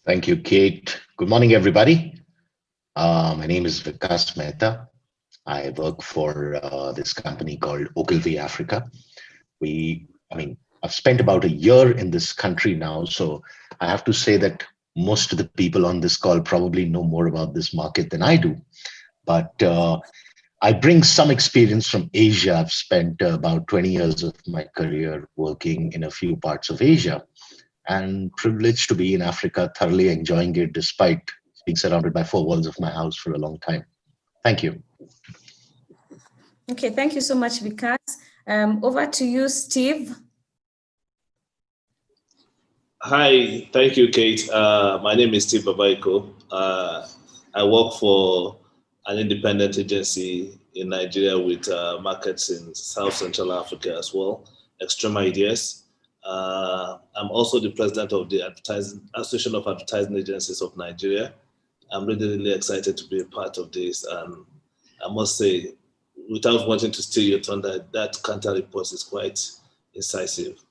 Thank you, Kate. Good morning, everybody. My name is Vikas Metha. I work for this company called Ogilvy Africa. I've spent about a year in this country now, so I have to say that most of the people on this call probably know more about this market than I do. But I bring some experience from Asia. I've spent about 20 years of my career working in a few parts of Asia, and privileged to be in Africa, thoroughly enjoying it despite being surrounded by four walls of my house for a long time. Thank you. Okay, thank you so much, Vikas. Over to you, Steve. Hi, thank you, Kate. My name is Steve Babaeko. I work for an independent agency in Nigeria with markets in South Central Africa as well, Extreme Ideas. I'm also the president of the Association of Advertising Agencies of Nigeria. I'm really excited to be a part of this. And I must say, without wanting to steal your thunder, that KANTAR report is quite incisive.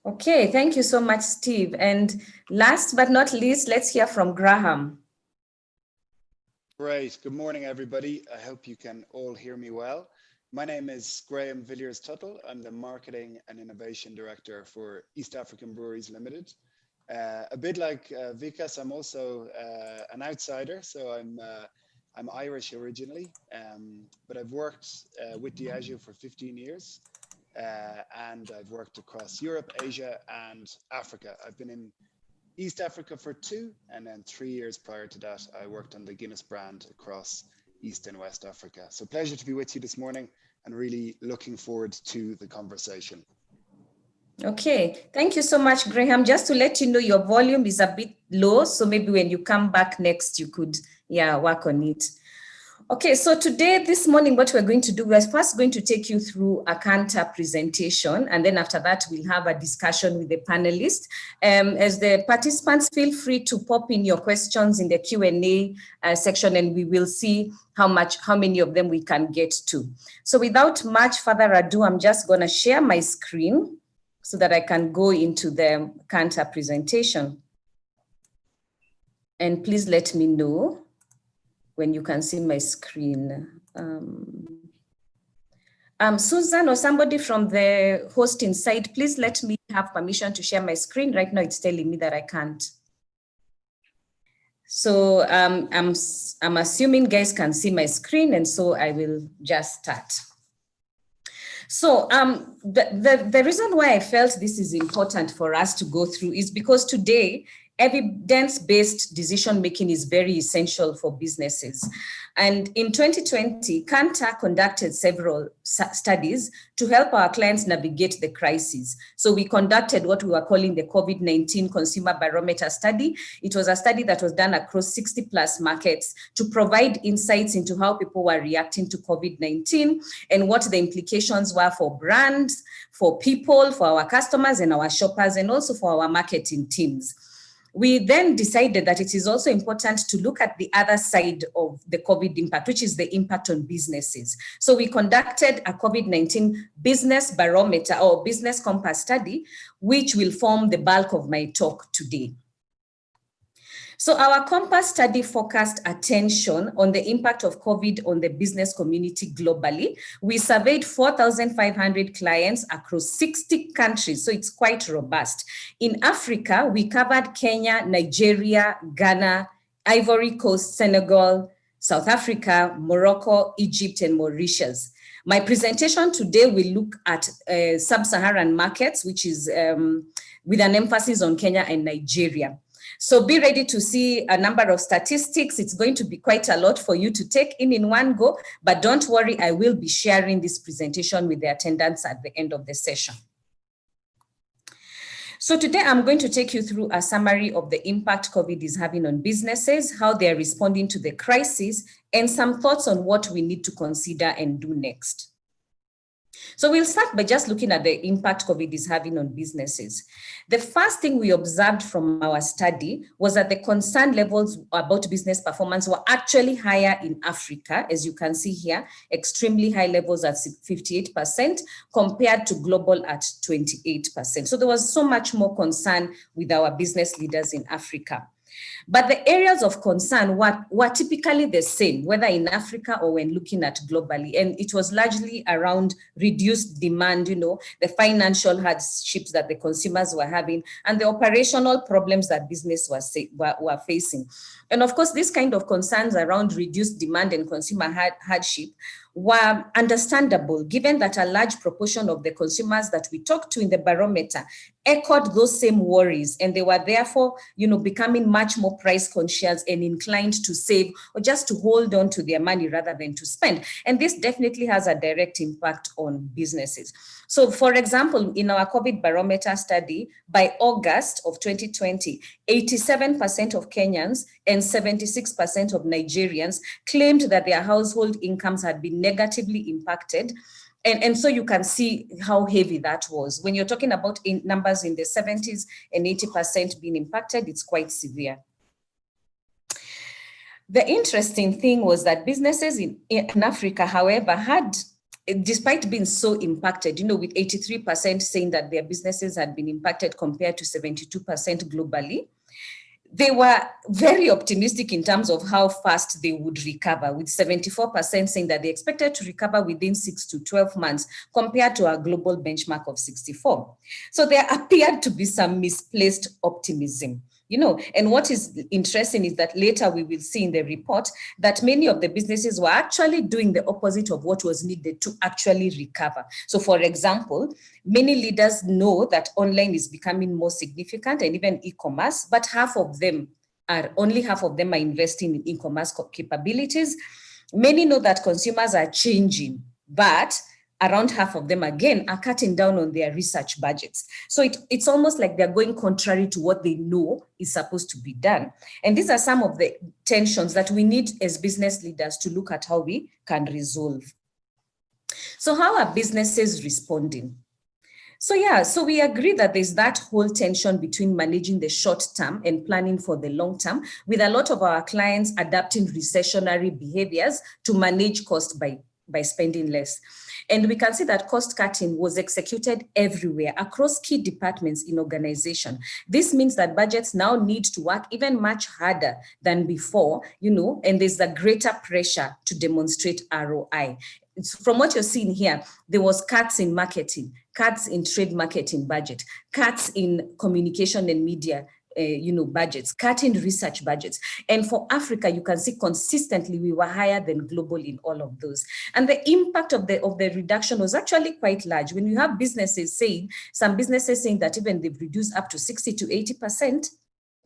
Okay, thank you so much, Steve. And last but not least, let's hear from Graham. Great. Good morning, everybody. I hope you can all hear me well. My name is Graham Villiers-Tuthill. I'm the Marketing and Innovation Director for East African Breweries Limited. A bit like Vikas, I'm also an outsider, so I'm Irish originally, but I've worked with Diageo for 15 years, and I've worked across Europe, Asia, and Africa. I've been in East Africa for 2, and then 3 years prior to that, I worked on the Guinness brand across East and West Africa. So pleasure to be with you this morning and really looking forward to the conversation. Okay, thank you so much, Graham. Just to let you know, your volume is a bit low, so maybe when you come back next, you could, work on it. Okay, so today, this morning, what we're going to do, we're first going to take you through a KANTAR presentation, and then after that, we'll have a discussion with the panelists. As the participants, feel free to pop in your questions in the Q&A section, and we will see how many of them we can get to. So without much further ado, I'm just gonna share my screen so that I can go into the KANTAR presentation. And please let me know when you can see my screen. Susan or somebody from the hosting side, please let me have permission to share my screen. Right now it's telling me that I can't. So I'm assuming guys can see my screen, and so I will just start. So the reason why I felt this is important for us to go through is because today, evidence-based decision-making is very essential for businesses. And in 2020, KANTAR conducted several studies to help our clients navigate the crisis. So we conducted what we were calling the COVID-19 Consumer Barometer Study. It was a study that was done across 60 plus markets to provide insights into how people were reacting to COVID-19 and what the implications were for brands, for people, for our customers and our shoppers, and also for our marketing teams. We then decided that it is also important to look at the other side of the COVID impact, which is the impact on businesses. So we conducted a COVID-19 business barometer or business compass study, which will form the bulk of my talk today. So our compass study focused attention on the impact of COVID on the business community globally. We surveyed 4,500 clients across 60 countries, so it's quite robust. In Africa, we covered Kenya, Nigeria, Ghana, Ivory Coast, Senegal, South Africa, Morocco, Egypt, and Mauritius. My presentation today will look at sub-Saharan markets, which is with an emphasis on Kenya and Nigeria. So be ready to see a number of statistics. It's going to be quite a lot for you to take in one go, but don't worry, I will be sharing this presentation with the attendants at the end of the session. So today I'm going to take you through a summary of the impact COVID is having on businesses, how they're responding to the crisis, and some thoughts on what we need to consider and do next. So we'll start by just looking at the impact COVID is having on businesses. The first thing we observed from our study was that the concern levels about business performance were actually higher in Africa, as you can see here, extremely high levels at 58% compared to global at 28%. So there was so much more concern with our business leaders in Africa. But the areas of concern were typically the same, whether in Africa or when looking at globally. And it was largely around reduced demand, the financial hardships that the consumers were having and the operational problems that business were facing. And of course, this kind of concerns around reduced demand and consumer hardship were understandable, given that a large proportion of the consumers that we talked to in the barometer echoed those same worries, and they were therefore, becoming much more price conscious and inclined to save or just to hold on to their money rather than to spend. And this definitely has a direct impact on businesses. So, for example, in our COVID barometer study, by August of 2020, 87% of Kenyans and 76% of Nigerians claimed that their household incomes had been negatively impacted. And so you can see how heavy that was. When you're talking about numbers in the 70s and 80% being impacted, it's quite severe. The interesting thing was that businesses in Africa, however, had, despite being so impacted, with 83% saying that their businesses had been impacted compared to 72% globally, they were very optimistic in terms of how fast they would recover, with 74% saying that they expected to recover within 6 to 12 months compared to our global benchmark of 64. So there appeared to be some misplaced optimism. And what is interesting is that later we will see in the report that many of the businesses were actually doing the opposite of what was needed to actually recover. So, for example, many leaders know that online is becoming more significant and even e-commerce, but only half of them are investing in e-commerce capabilities. Many know that consumers are changing, but around half of them, again, are cutting down on their research budgets. So it's almost like they're going contrary to what they know is supposed to be done. And these are some of the tensions that we need as business leaders to look at how we can resolve. So how are businesses responding? So we agree that there's that whole tension between managing the short term and planning for the long term, with a lot of our clients adapting recessionary behaviors to manage cost by spending less. And we can see that cost cutting was executed everywhere across key departments in organization. This means that budgets now need to work even much harder than before, and there's a greater pressure to demonstrate ROI. From what you're seeing here, there was cuts in marketing, cuts in trade marketing budget, cuts in communication and media budgets, cutting research budgets. And for Africa, you can see consistently we were higher than global in all of those. And the impact of the reduction was actually quite large. When you have some businesses saying that even they've reduced up to 60 to 80%,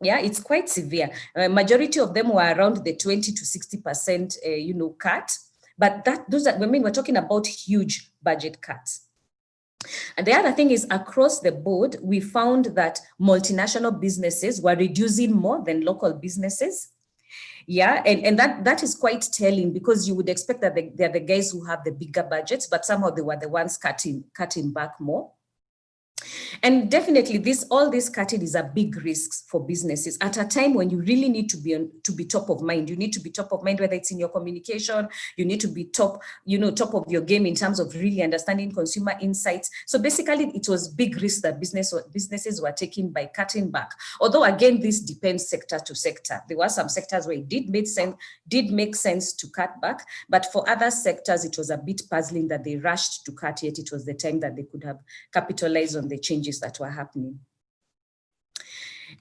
it's quite severe. Majority of them were around the 20 to 60%, cut. But we're talking about huge budget cuts. And the other thing is, across the board, we found that multinational businesses were reducing more than local businesses. And that is quite telling, because you would expect that they're the guys who have the bigger budgets, but somehow they were the ones cutting back more. And definitely all this cutting is a big risk for businesses at a time when you really need to be top of mind. You need to be top of mind, whether it's in your communication, you need to be top of your game in terms of really understanding consumer insights. So basically it was big risk that businesses were taking by cutting back. Although again, this depends sector to sector. There were some sectors where it did make sense to cut back, but for other sectors, it was a bit puzzling that they rushed to cut, yet it was the time that they could have capitalized on the changes that were happening.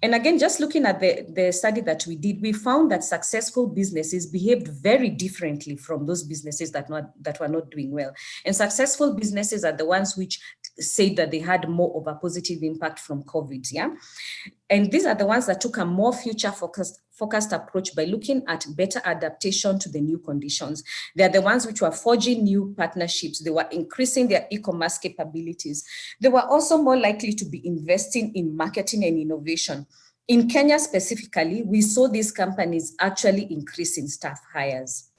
And again, just looking at the study that we did, we found that successful businesses behaved very differently from those businesses that were not doing well. And successful businesses are the ones which said that they had more of a positive impact from COVID, And these are the ones that took a more future-focused approach by looking at better adaptation to the new conditions. They are the ones which were forging new partnerships. They were increasing their e-commerce capabilities. They were also more likely to be investing in marketing and innovation. In Kenya specifically, we saw these companies actually increasing staff hires.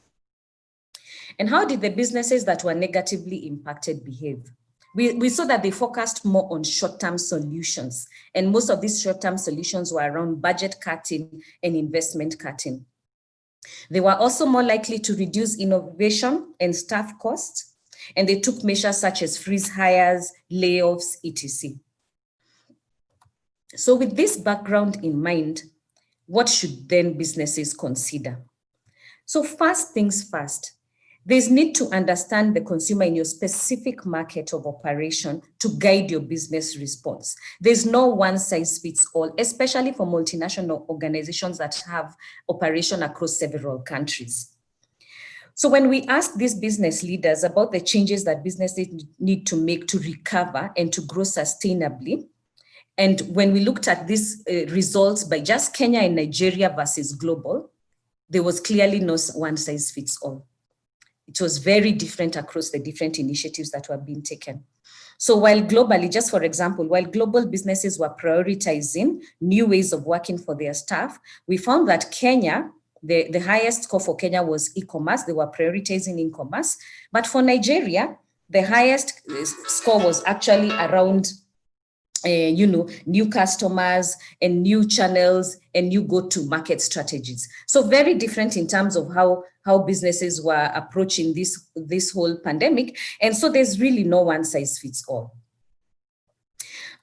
And how did the businesses that were negatively impacted behave? We saw that they focused more on short-term solutions, and most of these short-term solutions were around budget cutting and investment cutting. They were also more likely to reduce innovation and staff costs, and they took measures such as freeze hires, layoffs, etc. So with this background in mind, what should then businesses consider? So first things first, there's need to understand the consumer in your specific market of operation to guide your business response. There's no one size fits all, especially for multinational organizations that have operation across several countries. So when we ask these business leaders about the changes that businesses need to make to recover and to grow sustainably, and when we looked at these results by just Kenya and Nigeria versus global, there was clearly no one size fits all. It was very different across the different initiatives that were being taken. So while globally, just for example, while global businesses were prioritizing new ways of working for their staff, we found that Kenya, the highest score for Kenya was e-commerce. They were prioritizing e-commerce. But for Nigeria, the highest score was actually around new customers and new channels and new go-to-market strategies. So very different in terms of how businesses were approaching this whole pandemic. And so there's really no one size fits all.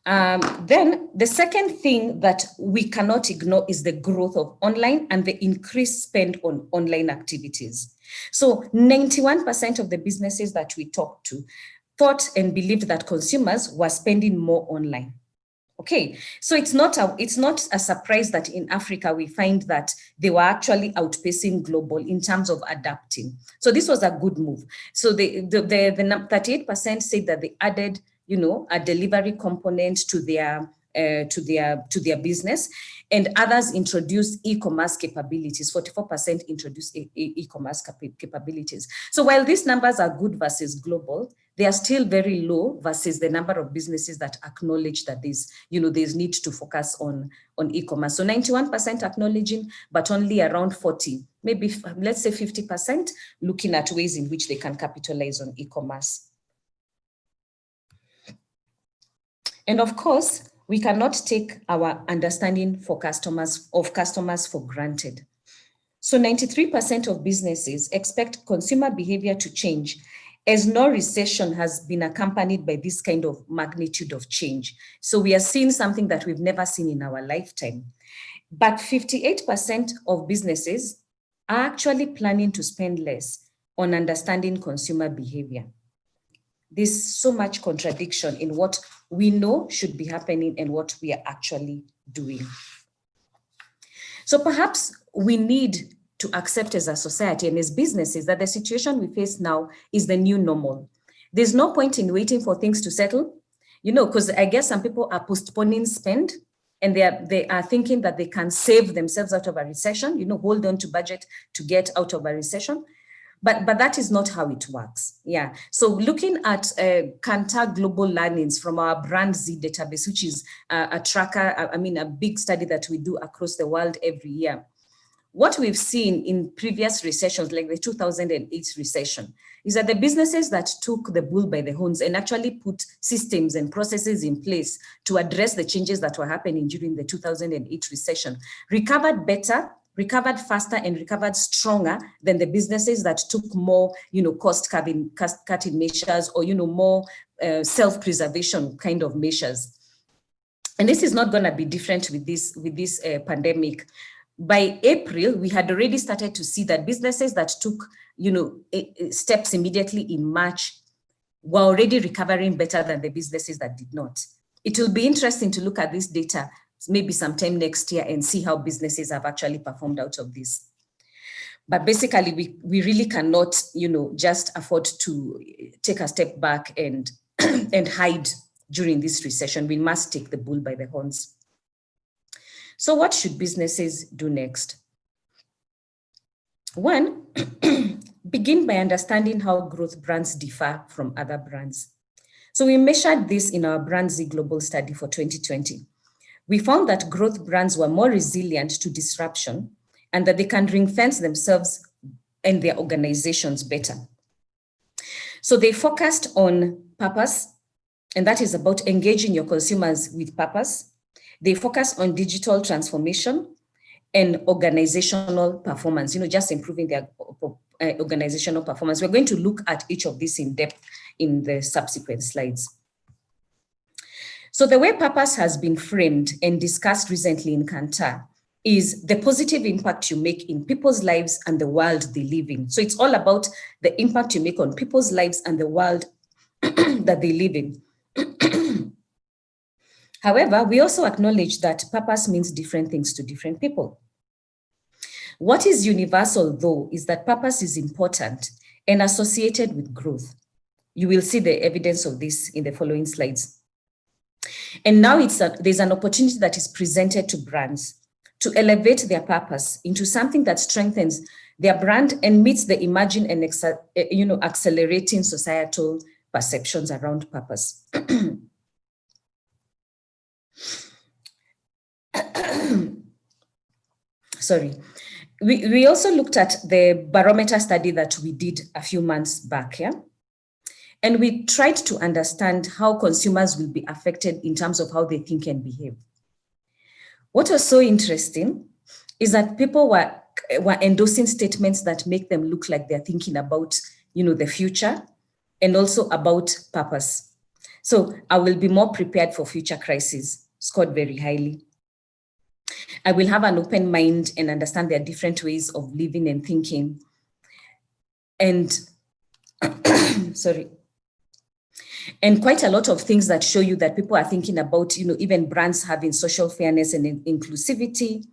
Then the second thing that we cannot ignore is the growth of online and the increased spend on online activities. So 91% of the businesses that we talked to thought and believed that consumers were spending more online. Okay, so it's not a surprise that in Africa we find that they were actually outpacing global in terms of adapting. So this was a good move. So the 38% said that they added, a delivery component to their business, and others introduced e-commerce capabilities. 44% introduced e-commerce capabilities. So while these numbers are good versus global, they are still very low versus the number of businesses that acknowledge that there's need to focus on e-commerce. So 91% acknowledging, but only around 40, maybe let's say 50% looking at ways in which they can capitalize on e-commerce. And of course, we cannot take our understanding of customers for granted. So 93% of businesses expect consumer behavior to change, as no recession has been accompanied by this kind of magnitude of change. So we are seeing something that we've never seen in our lifetime. But 58% of businesses are actually planning to spend less on understanding consumer behavior. There's so much contradiction in what we know should be happening and what we are actually doing. So perhaps we need to accept as a society and as businesses that the situation we face now is the new normal. There's no point in waiting for things to settle, because I guess some people are postponing spend, and they are thinking that they can save themselves out of a recession, hold on to budget to get out of a recession. But that is not how it works. Yeah. So looking at KANTAR global learnings from our Brand Z database, which is a tracker, a big study that we do across the world every year. What we've seen in previous recessions, like the 2008 recession, is that the businesses that took the bull by the horns and actually put systems and processes in place to address the changes that were happening during the 2008 recession recovered better, recovered faster, and recovered stronger than the businesses that took more, cost-cutting measures or, more self-preservation kind of measures. And this is not going to be different with this pandemic. By April, we had already started to see that businesses that took, steps immediately in March were already recovering better than the businesses that did not. It will be interesting to look at this data maybe sometime next year and see how businesses have actually performed out of this. But basically, we really cannot, just afford to take a step back and hide during this recession. We must take the bull by the horns. So what should businesses do next? One, begin by understanding how growth brands differ from other brands. So we measured this in our Brand Z Global Study for 2020. We found that growth brands were more resilient to disruption and that they can ring-fence themselves and their organizations better. So they focused on purpose, and that is about engaging your consumers with purpose. They focus on digital transformation and organizational performance, just improving their organizational performance. We're going to look at each of these in depth in the subsequent slides. So the way purpose has been framed and discussed recently in KANTAR is the positive impact you make in people's lives and the world they live in. So it's all about the impact you make on people's lives and the world that they live in. However, we also acknowledge that purpose means different things to different people. What is universal, though, is that purpose is important and associated with growth. You will see the evidence of this in the following slides. And now there's an opportunity that is presented to brands to elevate their purpose into something that strengthens their brand and meets the emerging and accelerating societal perceptions around purpose. Sorry. We also looked at the barometer study that we did a few months back, yeah? And we tried to understand how consumers will be affected in terms of how they think and behave. What was so interesting is that people were endorsing statements that make them look like they're thinking about, the future and also about purpose. So I will be more prepared for future crises, scored very highly. I will have an open mind and understand there are different ways of living and thinking. And sorry. And quite a lot of things that show you that people are thinking about, even brands having social fairness and inclusivity.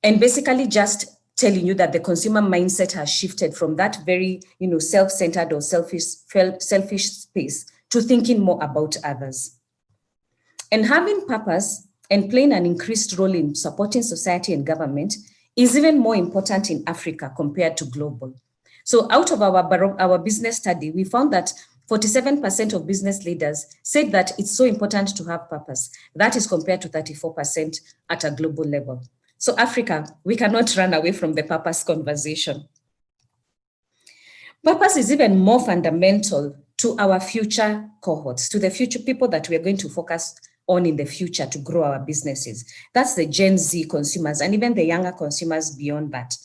And basically just telling you that the consumer mindset has shifted from that very, self-centered or selfish space to thinking more about others. And having purpose and playing an increased role in supporting society and government is even more important in Africa compared to global. So out of our business study, we found that 47% of business leaders said that it's so important to have purpose. That is compared to 34% at a global level. So Africa, we cannot run away from the purpose conversation. Purpose is even more fundamental to our future cohorts, to the future people that we are going to focus on in the future to grow our businesses. That's the Gen Z consumers and even the younger consumers beyond that.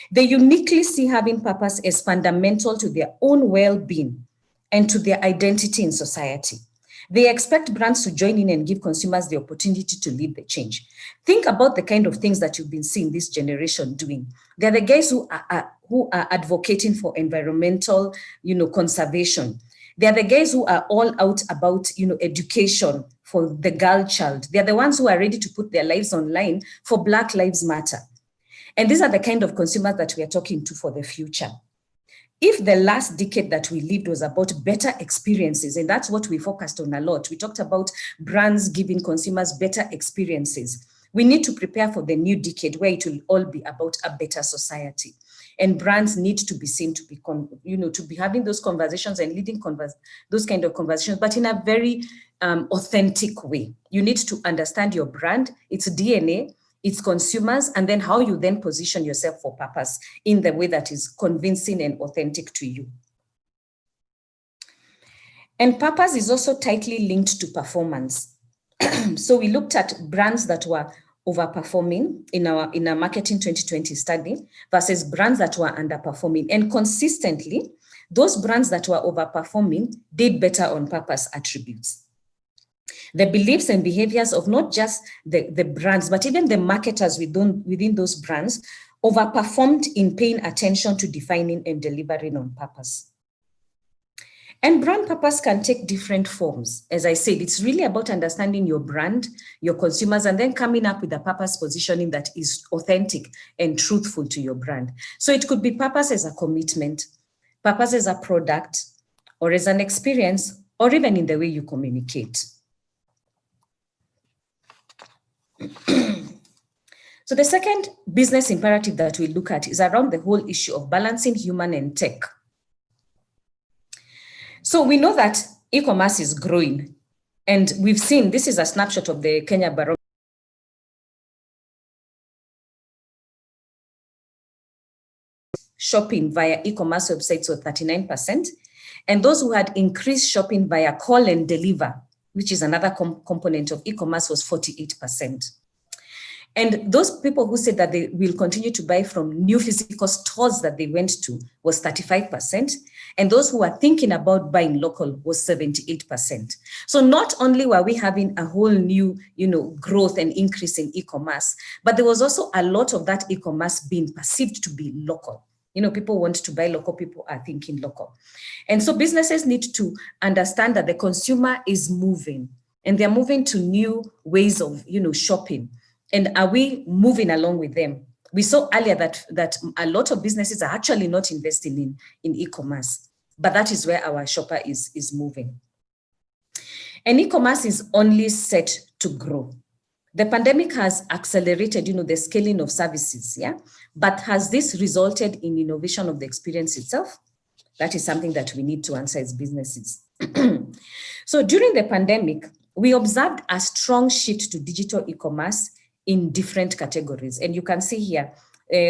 They uniquely see having purpose as fundamental to their own well-being and to their identity in society. They expect brands to join in and give consumers the opportunity to lead the change. Think about the kind of things that you've been seeing this generation doing. They're the guys who are advocating for environmental, conservation. They're the guys who are all out about, education for the girl child. They're the ones who are ready to put their lives online for Black Lives Matter. And these are the kind of consumers that we are talking to for the future. If the last decade that we lived was about better experiences, and that's what we focused on a lot, we talked about brands giving consumers better experiences. We need to prepare for the new decade where it will all be about a better society. And brands need to be seen to be, to be having those conversations and leading those kind of conversations, but in a very authentic way. You need to understand your brand, its DNA, its consumers, and then how you then position yourself for purpose in the way that is convincing and authentic to you. And purpose is also tightly linked to performance. So we looked at brands that were overperforming in our Marketing 2020 study versus brands that were underperforming. And consistently, those brands that were overperforming did better on purpose attributes. The beliefs and behaviors of not just the brands, but even the marketers within those brands overperformed in paying attention to defining and delivering on purpose. And brand purpose can take different forms. As I said, it's really about understanding your brand, your consumers, and then coming up with a purpose positioning that is authentic and truthful to your brand. So it could be purpose as a commitment, purpose as a product, or as an experience, or even in the way you communicate. So the second business imperative that we look at is around the whole issue of balancing human and tech. So we know that e-commerce is growing, and we've seen, this is a snapshot of the Kenya Barometer. Shopping via e-commerce websites was 39%, And those who had increased shopping via call and deliver, which is another component of e-commerce, was 48%. And those people who said that they will continue to buy from new physical stores that they went to was 35%. And those who are thinking about buying local was 78%. So not only were we having a whole new, growth and increase in e-commerce, but there was also a lot of that e-commerce being perceived to be local. People want to buy local, people are thinking local. And so businesses need to understand that the consumer is moving, and they're moving to new ways of, shopping. And are we moving along with them? We saw earlier that a lot of businesses are actually not investing in e-commerce, but that is where our shopper is moving. And e-commerce is only set to grow. The pandemic has accelerated, the scaling of services, but has this resulted in innovation of the experience itself? That is something that we need to answer as businesses. So during the pandemic, we observed a strong shift to digital e-commerce in different categories. And you can see here,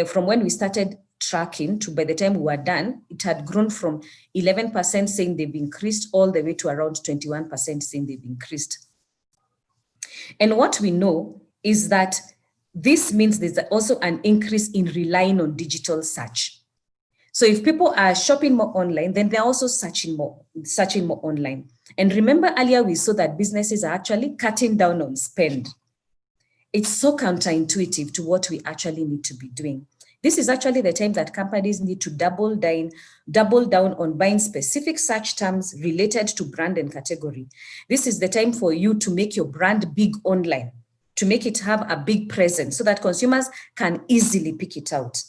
from when we started tracking to by the time we were done, it had grown from 11% saying they've increased all the way to around 21% saying they've increased. And what we know is that this means there's also an increase in relying on digital search. So if people are shopping more online, then they're also searching more online. And remember earlier we saw that businesses are actually cutting down on spend. It's so counterintuitive to what we actually need to be doing. This is actually the time that companies need to double down on buying specific search terms related to brand and category. This is the time for you to make your brand big online, to make it have a big presence so that consumers can easily pick it out.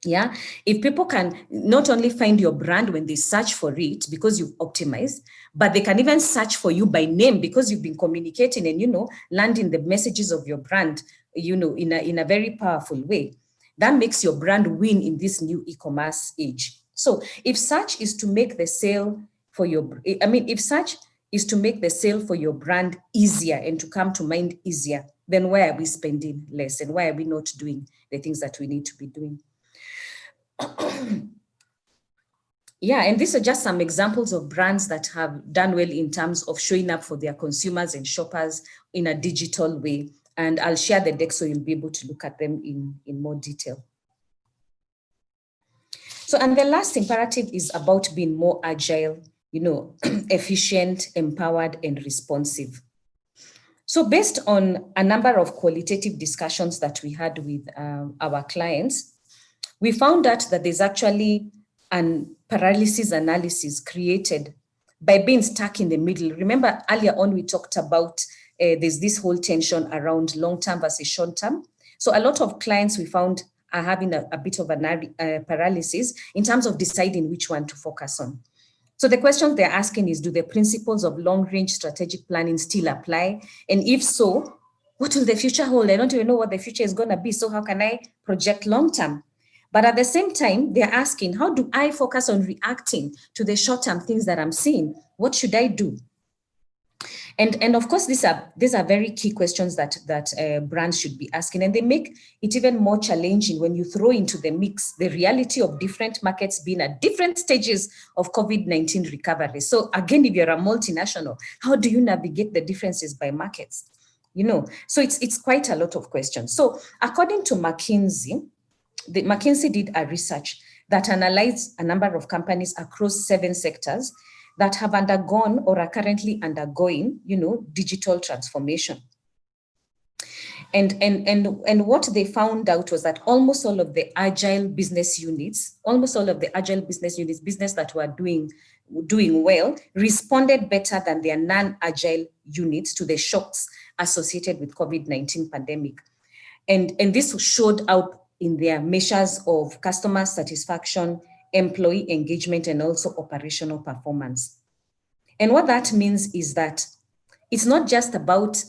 Yeah, if people can not only find your brand when they search for it because you've optimized, but they can even search for you by name because you've been communicating and, landing the messages of your brand, in a very powerful way. That makes your brand win in this new e-commerce age. So if search is to make the sale for if search is to make the sale for your brand easier and to come to mind easier, then why are we spending less and why are we not doing the things that we need to be doing? Yeah, and these are just some examples of brands that have done well in terms of showing up for their consumers and shoppers in a digital way. And I'll share the deck so you'll be able to look at them in more detail. So, and the last imperative is about being more agile, efficient, empowered, and responsive. So based on a number of qualitative discussions that we had with our clients, we found out that there's actually an paralysis analysis created by being stuck in the middle. Remember earlier on, we talked about there's this whole tension around long-term versus short-term. So a lot of clients we found are having a bit of a paralysis in terms of deciding which one to focus on. So the question they're asking is, do the principles of long-range strategic planning still apply? And if so, what will the future hold? I don't even know what the future is going to be. So how can I project long-term? But at the same time, they're asking, how do I focus on reacting to the short-term things that I'm seeing? What should I do? And of course, these are very key questions that brands should be asking. And they make it even more challenging when you throw into the mix the reality of different markets being at different stages of COVID-19 recovery. So again, if you're a multinational, how do you navigate the differences by markets? So it's quite a lot of questions. So according to McKinsey did a research that analyzed a number of companies across 7 sectors that have undergone or are currently undergoing, digital transformation. And what they found out was that almost all of the agile business units, business that were doing well, responded better than their non-agile units to the shocks associated with COVID-19 pandemic. And this showed up in their measures of customer satisfaction, employee engagement, and also operational performance. And what that means is that it's not just about,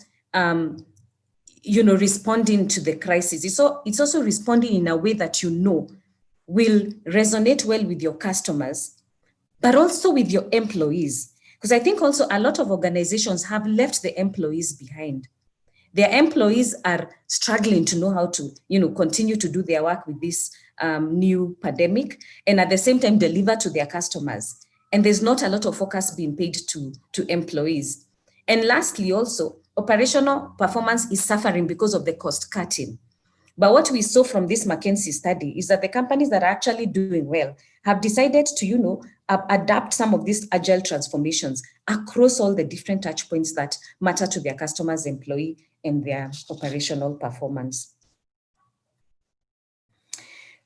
responding to the crisis. It's also responding in a way that will resonate well with your customers, but also with your employees. Because I think also a lot of organizations have left the employees behind. Their employees are struggling to know how to, continue to do their work with this new pandemic and at the same time deliver to their customers. and there's not a lot of focus being paid to employees. And lastly, also, operational performance is suffering because of the cost cutting. But what we saw from this McKinsey study is that the companies that are actually doing well have decided to, adapt some of these agile transformations across all the different touch points that matter to their customers, employee, and their operational performance.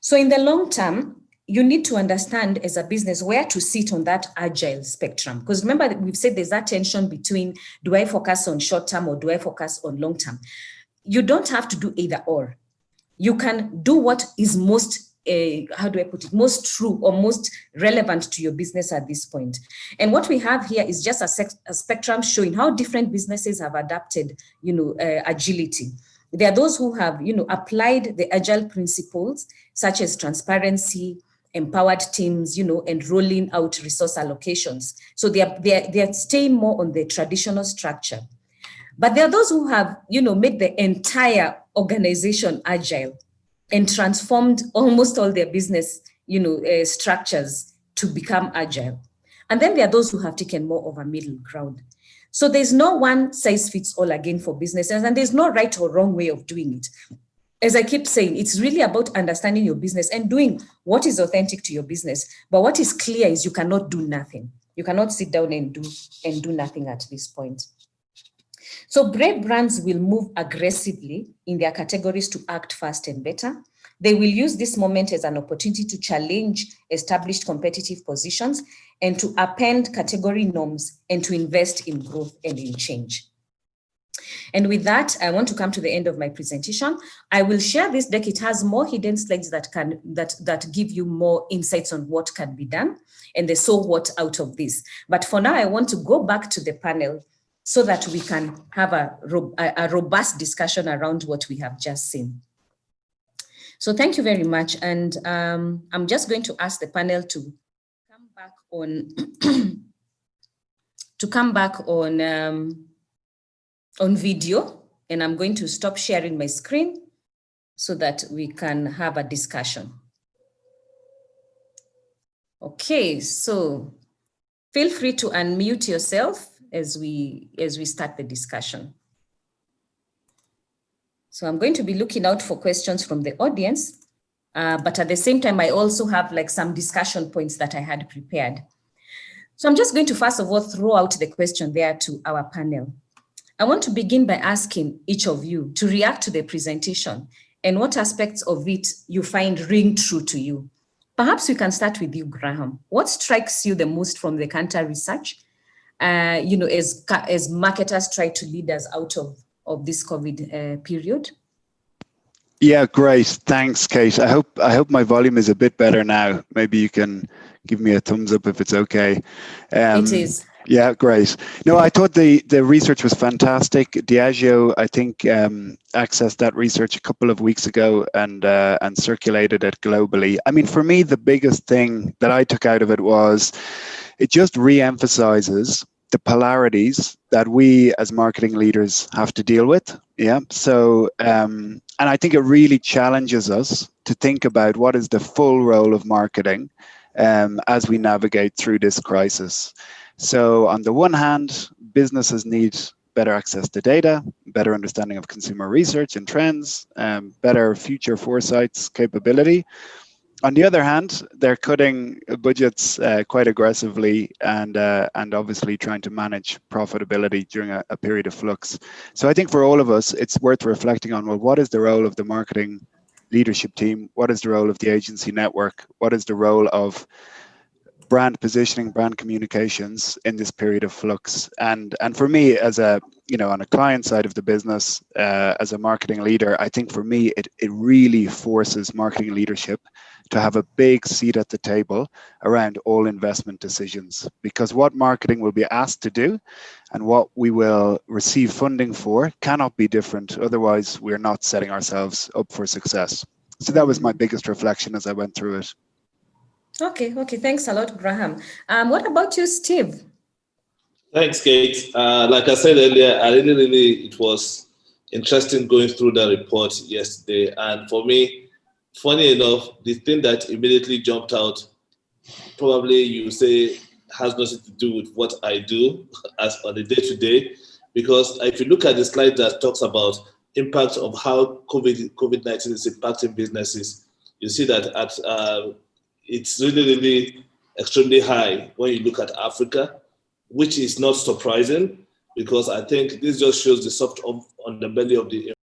So in the long term, you need to understand as a business where to sit on that agile spectrum. Because remember that we've said there's that tension between, do I focus on short term or do I focus on long term? You don't have to do either or. You can do what is most, most true or most relevant to your business at this point. And what we have here is just a spectrum showing how different businesses have adapted, agility. There are those who have, applied the agile principles such as transparency, empowered teams, and rolling out resource allocations. So they're staying more on the traditional structure. But there are those who have, made the entire organization agile and transformed almost all their business, structures to become agile. And then there are those who have taken more of a middle ground. So there's no one size fits all again for businesses, and there's no right or wrong way of doing it. As I keep saying, it's really about understanding your business and doing what is authentic to your business. But what is clear is you cannot do nothing. You cannot sit down and do nothing at this point. So brave brands will move aggressively in their categories to act fast and better. They will use this moment as an opportunity to challenge established competitive positions and to append category norms and to invest in growth and in change. And with that, I want to come to the end of my presentation. I will share this deck. It has more hidden slides that give you more insights on what can be done and the so what out of this. But for now, I want to go back to the panel so that we can have a robust discussion around what we have just seen. So thank you very much. And I'm just going to ask the panel to come back on video, and I'm going to stop sharing my screen so that we can have a discussion. Okay, so feel free to unmute yourself as we start the discussion. So I'm going to be looking out for questions from the audience, but at the same time, I also have like some discussion points that I had prepared. So I'm just going to first of all throw out the question there to our panel. I want to begin by asking each of you to react to the presentation and what aspects of it you find ring true to you. Perhaps we can start with you, Graham. What strikes you the most from the KANTAR research, as marketers try to lead us out of this COVID period? Yeah, great. Thanks, Kate. I hope my volume is a bit better now. Maybe you can give me a thumbs up if it's okay. It is. Yeah, great. No, I thought the research was fantastic. Diageo, I think, accessed that research a couple of weeks ago and circulated it globally. I mean, for me, the biggest thing that I took out of it was it just re-emphasizes the polarities that we as marketing leaders have to deal with. Yeah. So, and I think it really challenges us to think about what is the full role of marketing as we navigate through this crisis. So on the one hand, businesses need better access to data, better understanding of consumer research and trends, better future foresights capability. On the other hand, they're cutting budgets quite aggressively and obviously trying to manage profitability during a period of flux. So I think for all of us, it's worth reflecting on, well, what is the role of the marketing leadership team? What is the role of the agency network? What is the role of brand positioning, brand communications in this period of flux? And for me, as a, on a client side of the business, as a marketing leader, I think for me, it really forces marketing leadership to have a big seat at the table around all investment decisions, because what marketing will be asked to do and what we will receive funding for cannot be different. Otherwise, we're not setting ourselves up for success. So that was my biggest reflection as I went through it. Okay. Thanks a lot, Graham. What about you, Steve? Thanks, Kate. Like I said earlier, it was interesting going through the report yesterday. And for me, funny enough, the thing that immediately jumped out, probably you say has nothing to do with what I do as on a day-to-day, because if you look at the slide that talks about impact of how COVID-19 is impacting businesses, you see that it's really extremely high when you look at Africa, which is not surprising, because I think this just shows the soft underbelly of the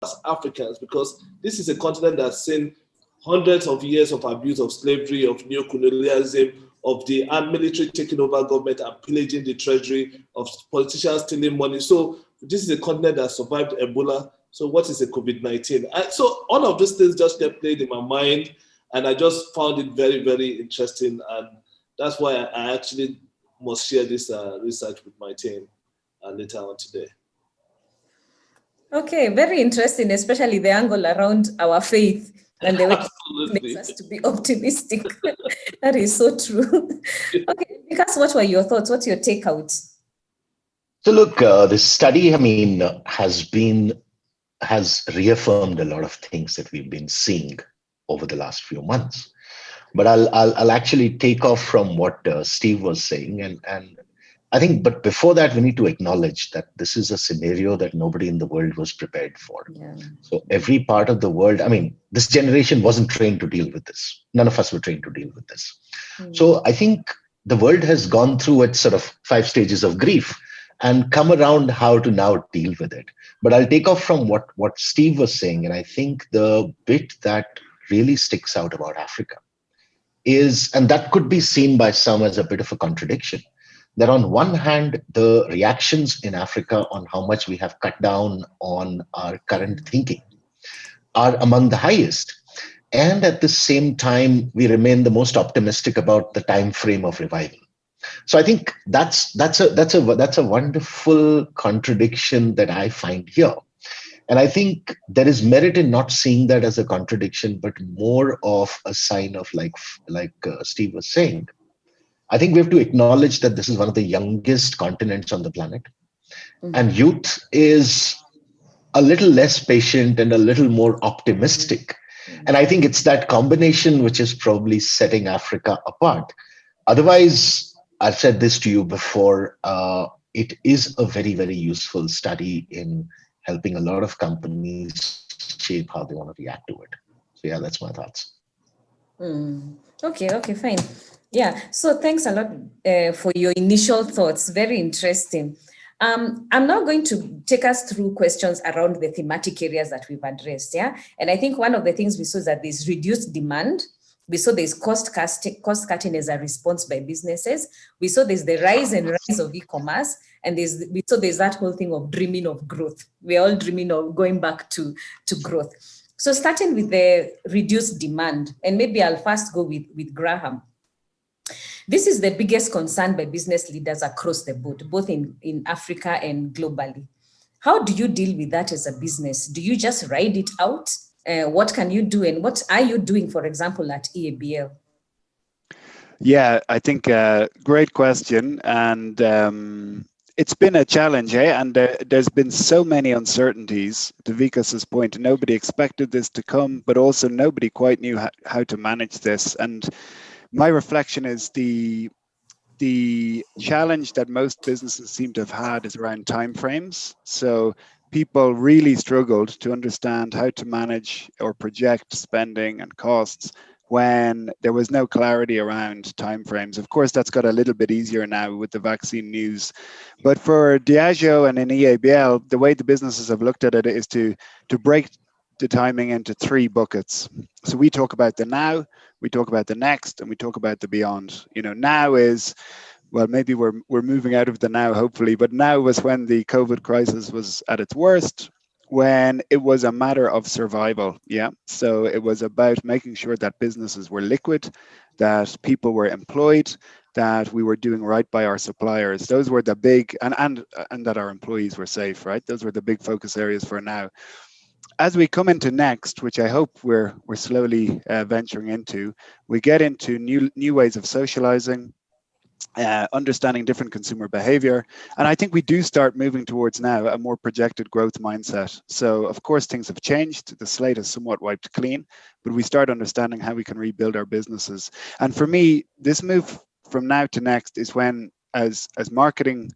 as Africans, because this is a continent that's seen hundreds of years of abuse of slavery, of neocolonialism, of the armed military taking over government and pillaging the treasury, of politicians stealing money. So this is a continent that survived Ebola. So what is a COVID-19? So all of these things just kept playing in my mind, and I just found it very interesting, and that's why I actually must share this research with my team later on today. Okay, very interesting, especially the angle around our faith and the way it makes us to be optimistic. That is so true. Okay, Vikas, what were your thoughts? What's your takeout? So look, this study, I mean, has reaffirmed a lot of things that we've been seeing over the last few months. But I'll actually take off from what Steve was saying, and I think, but before that, we need to acknowledge that this is a scenario that nobody in the world was prepared for. Yeah. So every part of the world, I mean, this generation wasn't trained to deal with this. None of us were trained to deal with this. So I think the world has gone through its sort of 5 stages of grief and come around how to now deal with it. But I'll take off from what Steve was saying. And I think the bit that really sticks out about Africa is, and that could be seen by some as a bit of a contradiction, that on one hand, the reactions in Africa on how much we have cut down on our current thinking are among the highest. And at the same time, we remain the most optimistic about the time frame of revival. So I think that's a wonderful contradiction that I find here. And I think there is merit in not seeing that as a contradiction, but more of a sign of, like Steve was saying, I think we have to acknowledge that this is one of the youngest continents on the planet. And youth is a little less patient and a little more optimistic. And I think it's that combination which is probably setting Africa apart. Otherwise, I've said this to you before, it is a very useful study in helping a lot of companies shape how they want to react to it. So yeah, that's my thoughts. Okay, fine. Yeah, so thanks a lot for your initial thoughts. Very interesting. I'm now going to take us through questions around the thematic areas that we've addressed. Yeah, and I think one of the things we saw is that there's reduced demand. We saw there's cost cutting as a response by businesses. We saw there's the rise of e-commerce, and we saw there's that whole thing of dreaming of growth. We're all dreaming of going back to growth. So starting with the reduced demand, and maybe I'll first go with Graham. This is the biggest concern by business leaders across the board, both in Africa and globally. How do you deal with that as a business? Do you just ride it out? What can you do, and what are you doing, for example, at EABL? Yeah, I think great question, and it's been a challenge, and there's been so many uncertainties. To Vikas's point, nobody expected this to come, but also nobody quite knew how to manage this. And my reflection is the challenge that most businesses seem to have had is around timeframes. So people really struggled to understand how to manage or project spending and costs when there was no clarity around timeframes. Of course, that's got a little bit easier now with the vaccine news. But for Diageo and in EABL, the way the businesses have looked at it is to break the timing into three buckets. So we talk about the now, we talk about the next, and we talk about the beyond. You know, now is, well, maybe we're moving out of the now, hopefully, but now was when the COVID crisis was at its worst, when it was a matter of survival. Yeah. So it was about making sure that businesses were liquid, that people were employed, that we were doing right by our suppliers. Those were the big, and that our employees were safe, right? Those were the big focus areas for now. As we come into next, which I hope we're slowly venturing into, we get into new ways of socializing, understanding different consumer behavior. And I think we do start moving towards now a more projected growth mindset. So of course, things have changed. The slate is somewhat wiped clean, but we start understanding how we can rebuild our businesses. And for me, this move from now to next is when, as marketing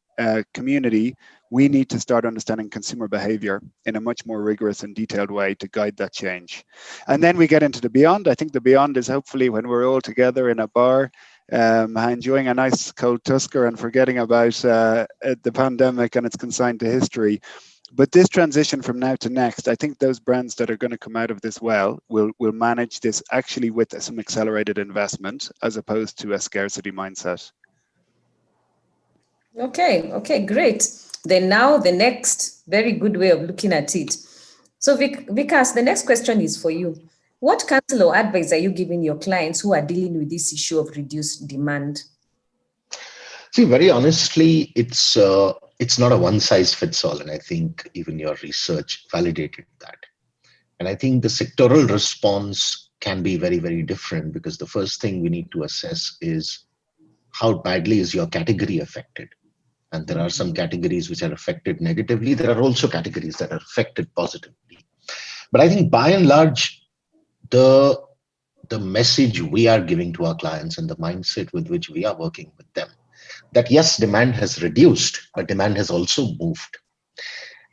community, we need to start understanding consumer behavior in a much more rigorous and detailed way to guide that change. And then we get into the beyond. I think the beyond is hopefully when we're all together in a bar, enjoying a nice cold Tusker and forgetting about the pandemic and its consigned to history. But this transition from now to next, I think those brands that are going to come out of this will manage this actually with some accelerated investment as opposed to a scarcity mindset. Okay, great. Then now the next very good way of looking at it. So Vikas, the next question is for you. What counsel or advice are you giving your clients who are dealing with this issue of reduced demand? See, very honestly, it's not a one size fits all, and I think even your research validated that. And I think the sectoral response can be very, very different, because the first thing we need to assess is how badly is your category affected. And there are some categories which are affected negatively. There are also categories that are affected positively. But I think by and large, the message we are giving to our clients and the mindset with which we are working with them, that yes, demand has reduced, but demand has also moved.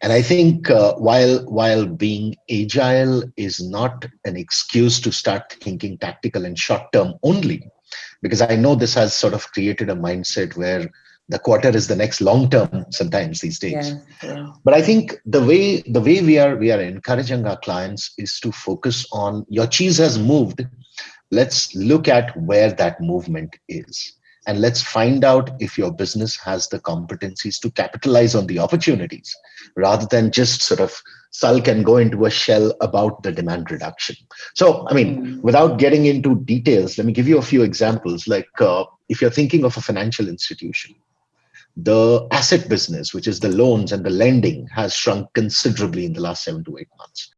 And I think while being agile is not an excuse to start thinking tactical and short term only, because I know this has sort of created a mindset where the quarter is the next long term sometimes these days. Yeah. But I think the way we are encouraging our clients is to focus on your cheese has moved. Let's look at where that movement is. And let's find out if your business has the competencies to capitalize on the opportunities rather than just sort of sulk and go into a shell about the demand reduction. So, I mean, without getting into details, let me give you a few examples. Like if you're thinking of a financial institution, the asset business, which is the loans and the lending, has shrunk considerably in the last 7 to 8 months.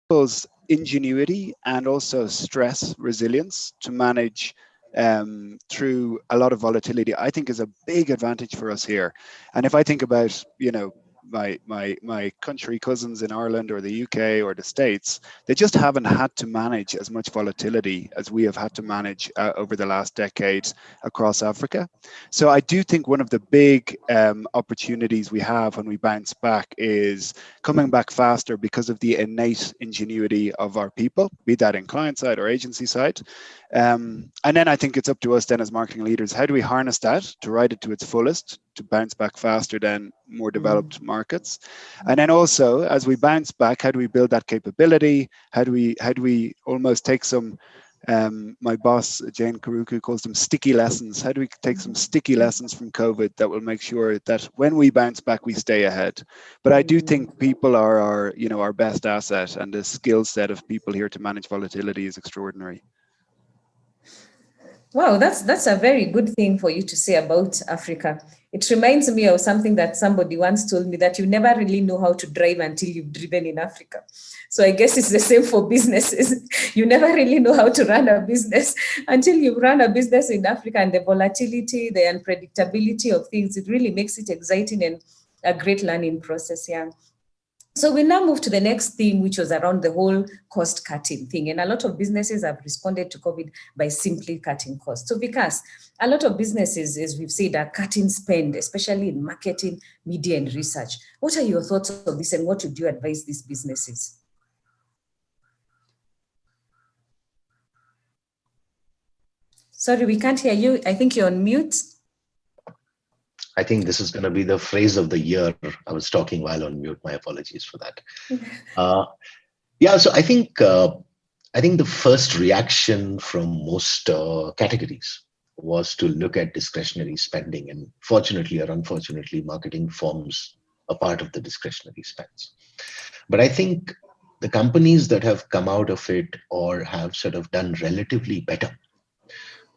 people's ingenuity and also stress resilience to manage through a lot of volatility, I think is a big advantage for us here. And if I think about, my country cousins in Ireland or the UK or the States, they just haven't had to manage as much volatility as we have had to manage over the last decade across Africa. So I do think one of the big opportunities we have when we bounce back is coming back faster because of the innate ingenuity of our people, be that in client side or agency side. And then I think it's up to us then as marketing leaders, how do we harness that to ride it to its fullest, to bounce back faster than more developed markets? And then also, as we bounce back, how do we build that capability? How do we almost take some, my boss, Jane Karuku, calls them sticky lessons. How do we take some sticky lessons from COVID that will make sure that when we bounce back, we stay ahead? But I do think people are our best asset, and the skill set of people here to manage volatility is extraordinary. Wow, that's a very good thing for you to say about Africa. It reminds me of something that somebody once told me, that you never really know how to drive until you've driven in Africa. So I guess it's the same for businesses. You never really know how to run a business until you run a business in Africa, and the volatility, the unpredictability of things, it really makes it exciting and a great learning process. Yeah. So we now move to the next theme, which was around the whole cost cutting thing. And a lot of businesses have responded to COVID by simply cutting costs. So Vikas, a lot of businesses, as we've said, are cutting spend, especially in marketing, media, and research. What are your thoughts on this, and what would you advise these businesses? Sorry, we can't hear you. I think you're on mute. I think this is going to be the phrase of the year. I was talking while on mute. My apologies for that. Yeah, so I think the first reaction from most categories was to look at discretionary spending, and fortunately or unfortunately, marketing forms a part of the discretionary spends. But I think the companies that have come out of it or have sort of done relatively better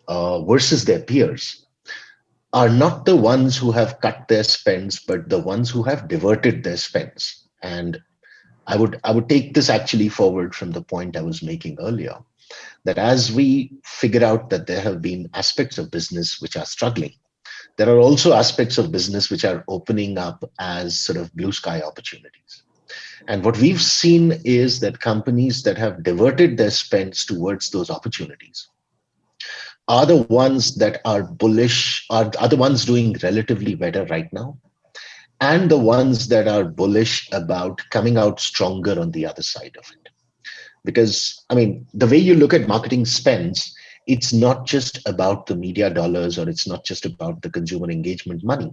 versus their peers are not the ones who have cut their spends, but the ones who have diverted their spends. And I would take this actually forward from the point I was making earlier, that as we figure out that there have been aspects of business which are struggling, there are also aspects of business which are opening up as sort of blue sky opportunities. And what we've seen is that companies that have diverted their spends towards those opportunities are the ones that are bullish, are the ones doing relatively better right now, and the ones that are bullish about coming out stronger on the other side of it. Because, I mean, the way you look at marketing spends, it's not just about the media dollars, or it's not just about the consumer engagement money.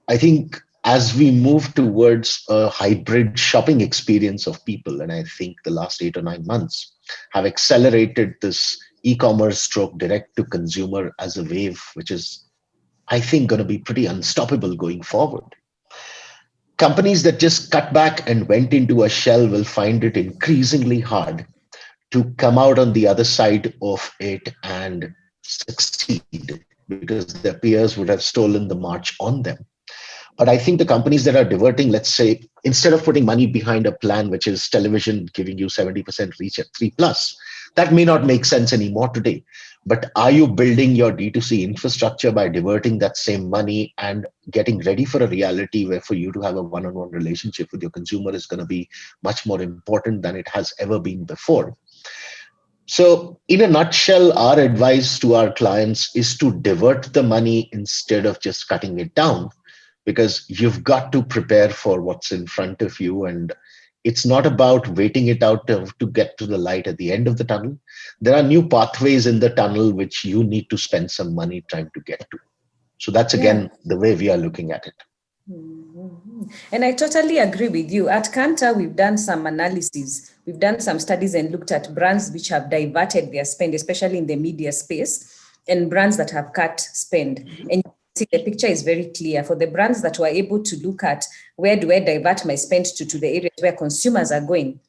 I think as we move towards a hybrid shopping experience of people, and I think the last 8 or 9 months have accelerated this e-commerce stroke direct to consumer as a wave, which is, I think, going to be pretty unstoppable going forward. Companies that just cut back and went into a shell will find it increasingly hard to come out on the other side of it and succeed, because their peers would have stolen the march on them. But I think the companies that are diverting, let's say, instead of putting money behind a plan, which is television giving you 70% reach at 3+, that may not make sense anymore today. But are you building your D2C infrastructure by diverting that same money and getting ready for a reality where for you to have a one-on-one relationship with your consumer is going to be much more important than it has ever been before? So in a nutshell, our advice to our clients is to divert the money instead of just cutting it down, because you've got to prepare for what's in front of you. And it's not about waiting it out to get to the light at the end of the tunnel. There are new pathways in the tunnel which you need to spend some money trying to get to. So that's, again, the way we are looking at it. Mm-hmm. And I totally agree with you. At KANTAR, we've done some analysis. We've done some studies and looked at brands which have diverted their spend, especially in the media space, and brands that have cut spend. And see, the picture is very clear. For the brands that were able to look at where do I divert my spend to the areas where consumers are going,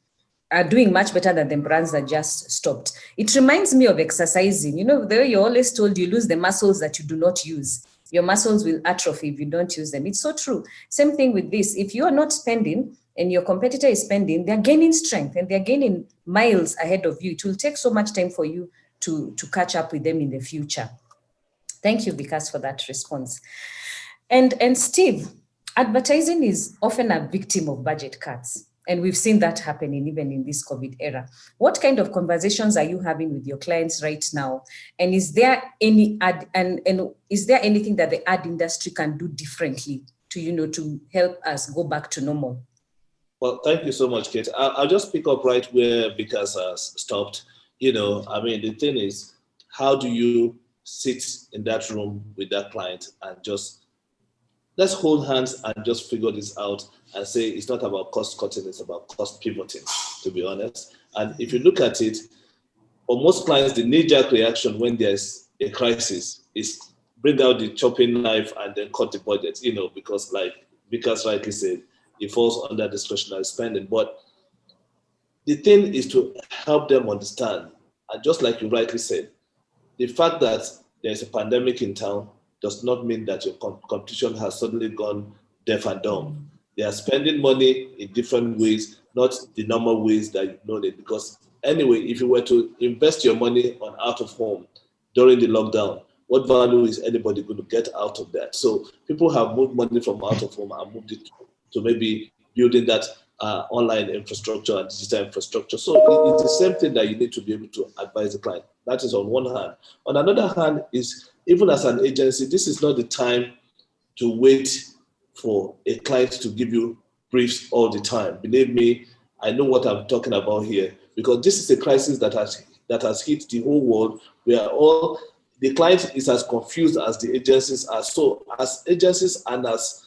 are doing much better than the brands that just stopped. It reminds me of exercising. You know, the way you're always told you lose the muscles that you do not use. Your muscles will atrophy if you don't use them. It's so true. Same thing with this. If you are not spending, and your competitor is spending, they're gaining strength and they're gaining miles ahead of you. It will take so much time for you to catch up with them in the future. Thank you, Vikas, for that response. And Steve, advertising is often a victim of budget cuts. And we've seen that happening even in this COVID era. What kind of conversations are you having with your clients right now? And is there any and is there anything that the ad industry can do differently to, to help us go back to normal? Well, thank you so much, Kate. I'll just pick up right where Vikas has stopped. The thing is, how do you sit in that room with that client and just let's hold hands and just figure this out and say it's not about cost cutting, it's about cost pivoting, to be honest. And if you look at it, for most clients, the knee-jerk reaction when there's a crisis is bring out the chopping knife and then cut the budget, because like Vikas rightly said, it falls under discretionary spending. But the thing is to help them understand, and just like you rightly said, the fact that there's a pandemic in town does not mean that your competition has suddenly gone deaf and dumb. They are spending money in different ways, not the normal ways that you've known it. Because anyway, if you were to invest your money on out of home during the lockdown, what value is anybody going to get out of that? So people have moved money from out of home and moved it to maybe building that online infrastructure and digital infrastructure. So it's the same thing that you need to be able to advise the client. That is on one hand. On another hand is, even as an agency, this is not the time to wait for a client to give you briefs all the time. Believe me, I know what I'm talking about here, because this is a crisis that has hit the whole world. The client is as confused as the agencies are. So as agencies and as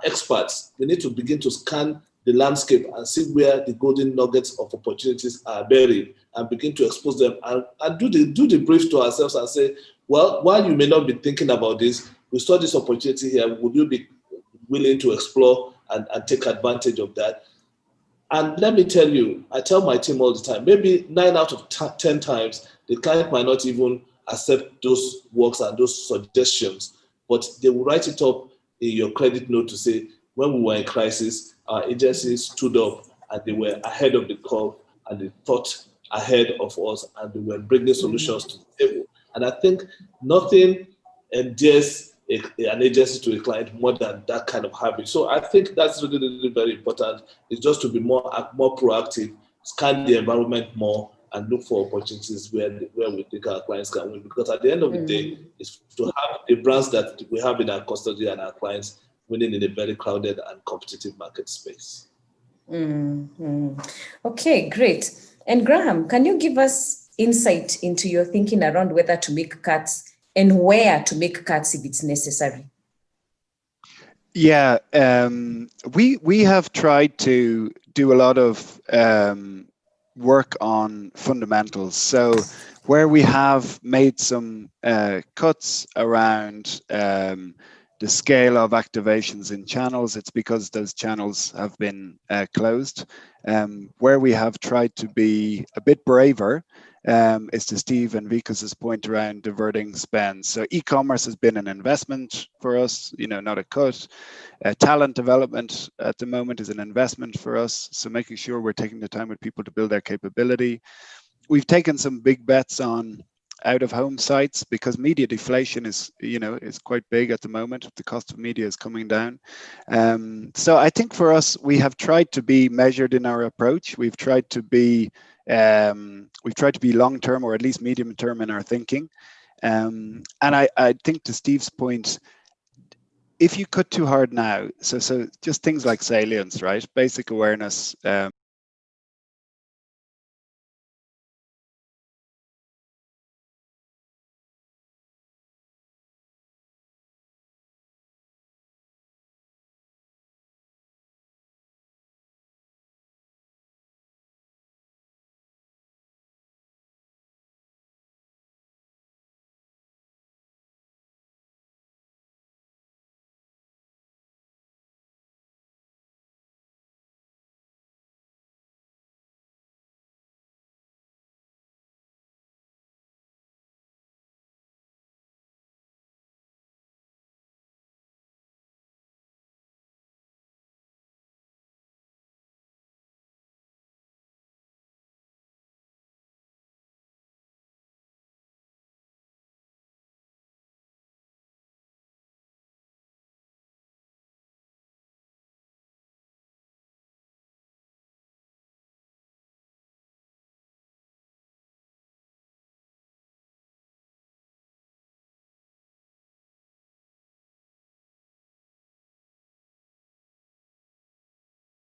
experts, we need to begin to scan the landscape and see where the golden nuggets of opportunities are buried and begin to expose them and do the brief to ourselves and say, well, while you may not be thinking about this, we saw this opportunity here. Would you be willing to explore and take advantage of that? And let me tell you, I tell my team all the time, maybe 9 out of 10 times, the client might not even accept those works and those suggestions, but they will write it up in your credit note to say, when we were in crisis, our agency stood up and they were ahead of the curve and they thought ahead of us and they were bringing solutions to the table. And I think nothing endears an agency to a client more than that kind of habit. So I think that's really, really very important. It's just to be more proactive, scan the environment more, and look for opportunities where we think our clients can win. Because at the end of the day, it's to have the brands that we have in our custody and our clients winning in a very crowded and competitive market space. Okay, great. And Graham, can you give us insight into your thinking around whether to make cuts and where to make cuts if it's necessary? Yeah, we have tried to do a lot of work on fundamentals. So where we have made some cuts around the scale of activations in channels, it's because those channels have been closed. Where we have tried to be a bit braver is to Steve and Vikas's point around diverting spend. So e-commerce has been an investment for us, not a cut. Talent development at the moment is an investment for us. So making sure we're taking the time with people to build their capability. We've taken some big bets on out-of-home sites because media deflation is quite big at the moment. The cost of media is coming down. So I think for us, we have tried to be measured in our approach. We've tried to be long-term or at least medium-term in our thinking. And I think to Steve's point, if you cut too hard now, so just things like salience, right? Basic awareness,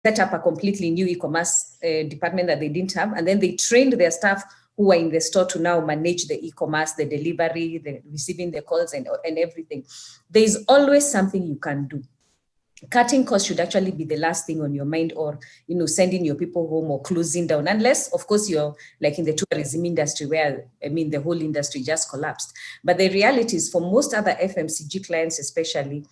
set up a completely new e-commerce department that they didn't have, and then they trained their staff who are in the store to now manage the e-commerce, the delivery, the receiving the calls and everything. There is always something you can do. Cutting costs should actually be the last thing on your mind, or sending your people home or closing down, unless of course you're like in the tourism industry where the whole industry just collapsed. But the reality is, for most other FMCG clients especially,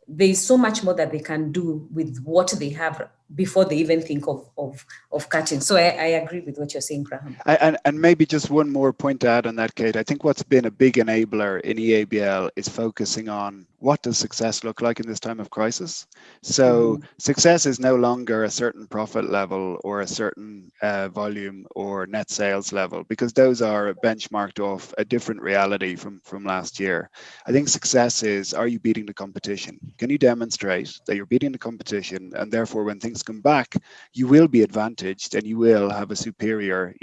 there is so much more that they can do with what they have before they even think of cutting. So I agree with what you're saying, Graham. And maybe just one more point to add on that, Kate. I think what's been a big enabler in EABL is focusing on what does success look like in this time of crisis. So success is no longer a certain profit level or a certain volume or net sales level, because those are benchmarked off a different reality from last year. I think success is, are you beating the competition? Can you demonstrate that you're beating the competition, and therefore when things come back, you will be advantaged and you will have a superior,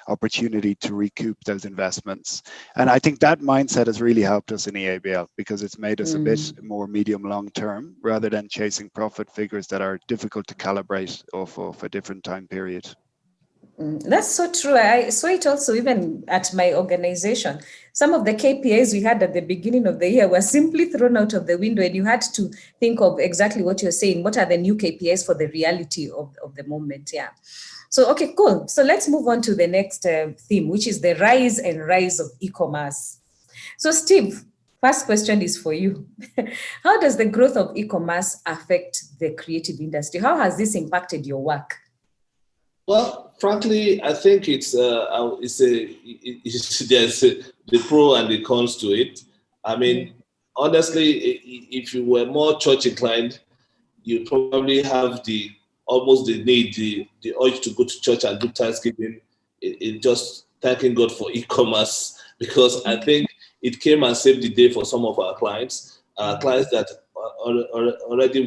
opportunity to recoup those investments. And I think that mindset has really helped us in EABL, because it's made us a bit more medium long term, rather than chasing profit figures that are difficult to calibrate off of a different time period. That's so true. I saw it also even at my organization. Some of the KPIs we had at the beginning of the year were simply thrown out of the window, and you had to think of exactly what you're saying. What are the new KPIs for the reality of the moment? Yeah. So, okay, cool. So let's move on to the next theme, which is the rise of e-commerce. So Steve, first question is for you. How does the growth of e-commerce affect the creative industry? How has this impacted your work? Well, frankly, I think there's the pro and the cons to it. I mean, honestly, if you were more church inclined, you probably have the urge to go to church and do Thanksgiving. It just thanking God for e-commerce, because I think it came and saved the day for some of our clients. Clients that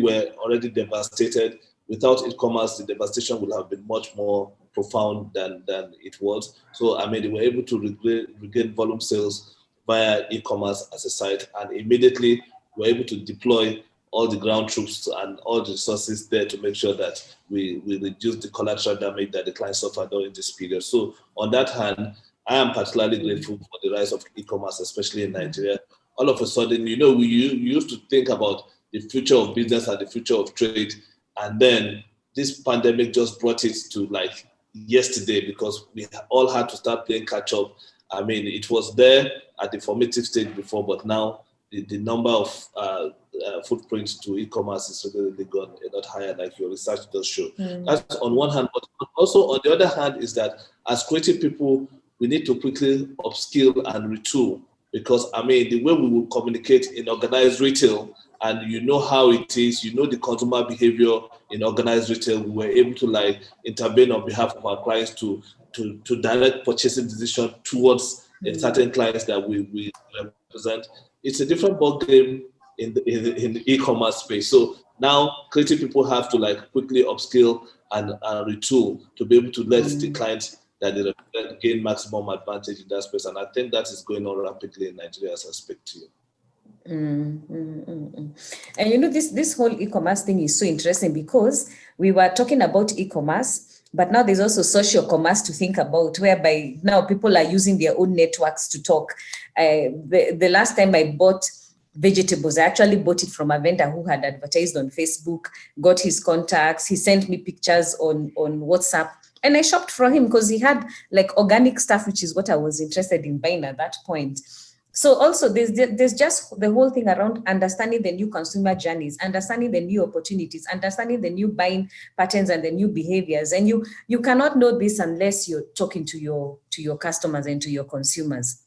were devastated. Without e-commerce, the devastation would have been much more profound than it was. So, they were able to regain volume sales via e-commerce as a site, and immediately were able to deploy all the ground troops and all the resources there to make sure that we reduce the collateral damage that the client suffered during this period. So, on that hand, I am particularly grateful for the rise of e-commerce, especially in Nigeria. All of a sudden, we used to think about the future of business and the future of trade. And then this pandemic just brought it to like yesterday, because we all had to start playing catch up. It was there at the formative stage before, but now the number of footprints to e-commerce is really gone a lot higher, like your research does show. That's on one hand, but also on the other hand is that as creative people, we need to quickly upskill and retool, because the way we will communicate in organized retail, and how it is, the consumer behavior in organized retail, we were able to intervene on behalf of our clients to direct purchasing decision towards certain clients that we represent. It's a different ballgame in the e-commerce space. So now creative people have to quickly upskill and retool to be able to let the clients that they represent gain maximum advantage in that space. And I think that is going on rapidly in Nigeria as I speak to you. And this whole e-commerce thing is so interesting, because we were talking about e-commerce, but now there's also social commerce to think about, whereby now people are using their own networks to talk. The last time I bought vegetables, I actually bought it from a vendor who had advertised on Facebook, got his contacts, he sent me pictures on WhatsApp, and I shopped for him because he had organic stuff, which is what I was interested in buying at that point. So also there's just the whole thing around understanding the new consumer journeys, understanding the new opportunities, understanding the new buying patterns and the new behaviors. And you cannot know this unless you're talking to your customers and to your consumers.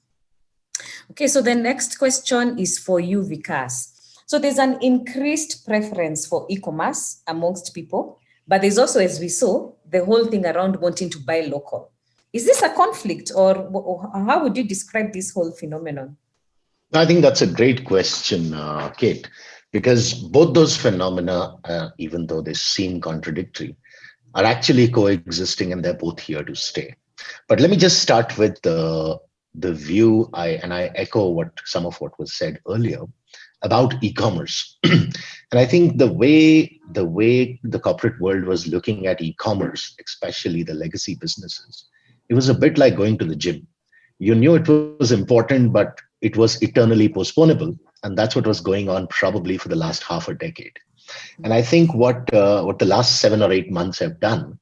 Okay, so the next question is for you, Vikas. So there's an increased preference for e-commerce amongst people, but there's also, as we saw, the whole thing around wanting to buy local. Is this a conflict, or how would you describe this whole phenomenon? I think that's a great question, Kate, because both those phenomena, even though they seem contradictory, are actually coexisting, and they're both here to stay. But let me just start with the view, and I echo some of what was said earlier, about e-commerce. And I think the way the corporate world was looking at e-commerce, especially the legacy businesses, it was a bit like going to the gym. You knew it was important, but it was eternally postponable, and that's what was going on probably for the last half a decade. And I think what the last 7 or 8 months have done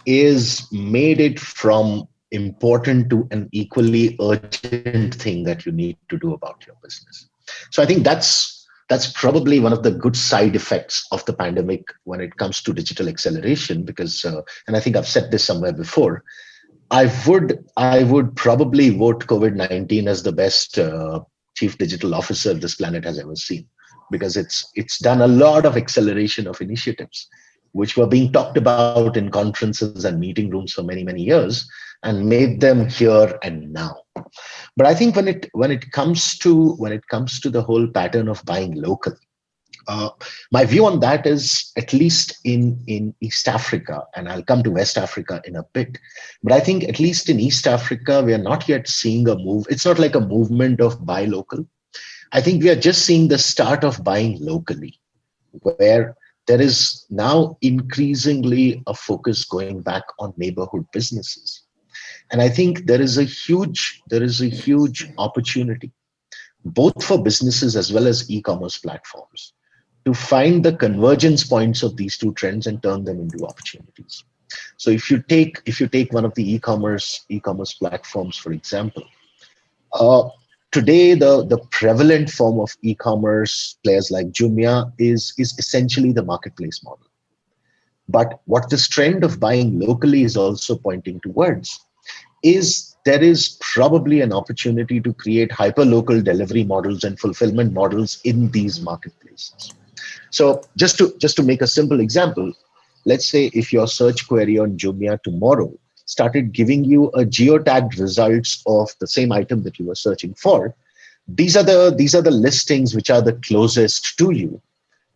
is made it from important to an equally urgent thing that you need to do about your business. So I think that's probably one of the good side effects of the pandemic when it comes to digital acceleration. Because and I think I've said this somewhere before, I would probably vote COVID-19 as the best chief digital officer this planet has ever seen, because it's done a lot of acceleration of initiatives which were being talked about in conferences and meeting rooms for many years, and made them here and now. But I think when it comes to the whole pattern of buying local, uh, my view on that is, at least in East Africa, and I'll come to West Africa in a bit, but I think at least in East Africa, we are not yet seeing a move. It's not like a movement of buy local. I think we are just seeing the start of buying locally, where there is now increasingly a focus going back on neighborhood businesses. And I think there is a huge opportunity, both for businesses as well as e-commerce platforms, to find the convergence points of these two trends and turn them into opportunities. So if you take one of the e-commerce platforms, for example, uh, today the prevalent form of e-commerce players like Jumia is essentially the marketplace model. But what this trend of buying locally is also pointing towards is there is probably an opportunity to create hyper local delivery models and fulfillment models in these marketplaces. So just to make a simple example, let's say if your search query on Jumia tomorrow started giving you a geotagged results of the same item that you were searching for, these are the listings which are the closest to you,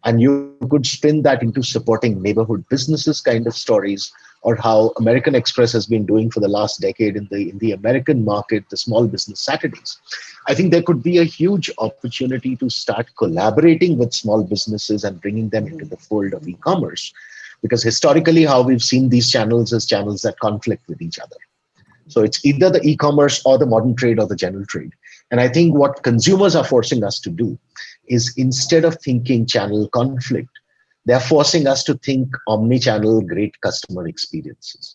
and you could spin that into supporting neighborhood businesses kind of stories, or how American Express has been doing for the last decade in the American market, the small business Saturdays. I think there could be a huge opportunity to start collaborating with small businesses and bringing them into the fold of e-commerce, because historically how we've seen these channels as channels that conflict with each other. So it's either the e-commerce or the modern trade or the general trade. And I think what consumers are forcing us to do is, instead of thinking channel conflict, they're forcing us to think omni-channel great customer experiences.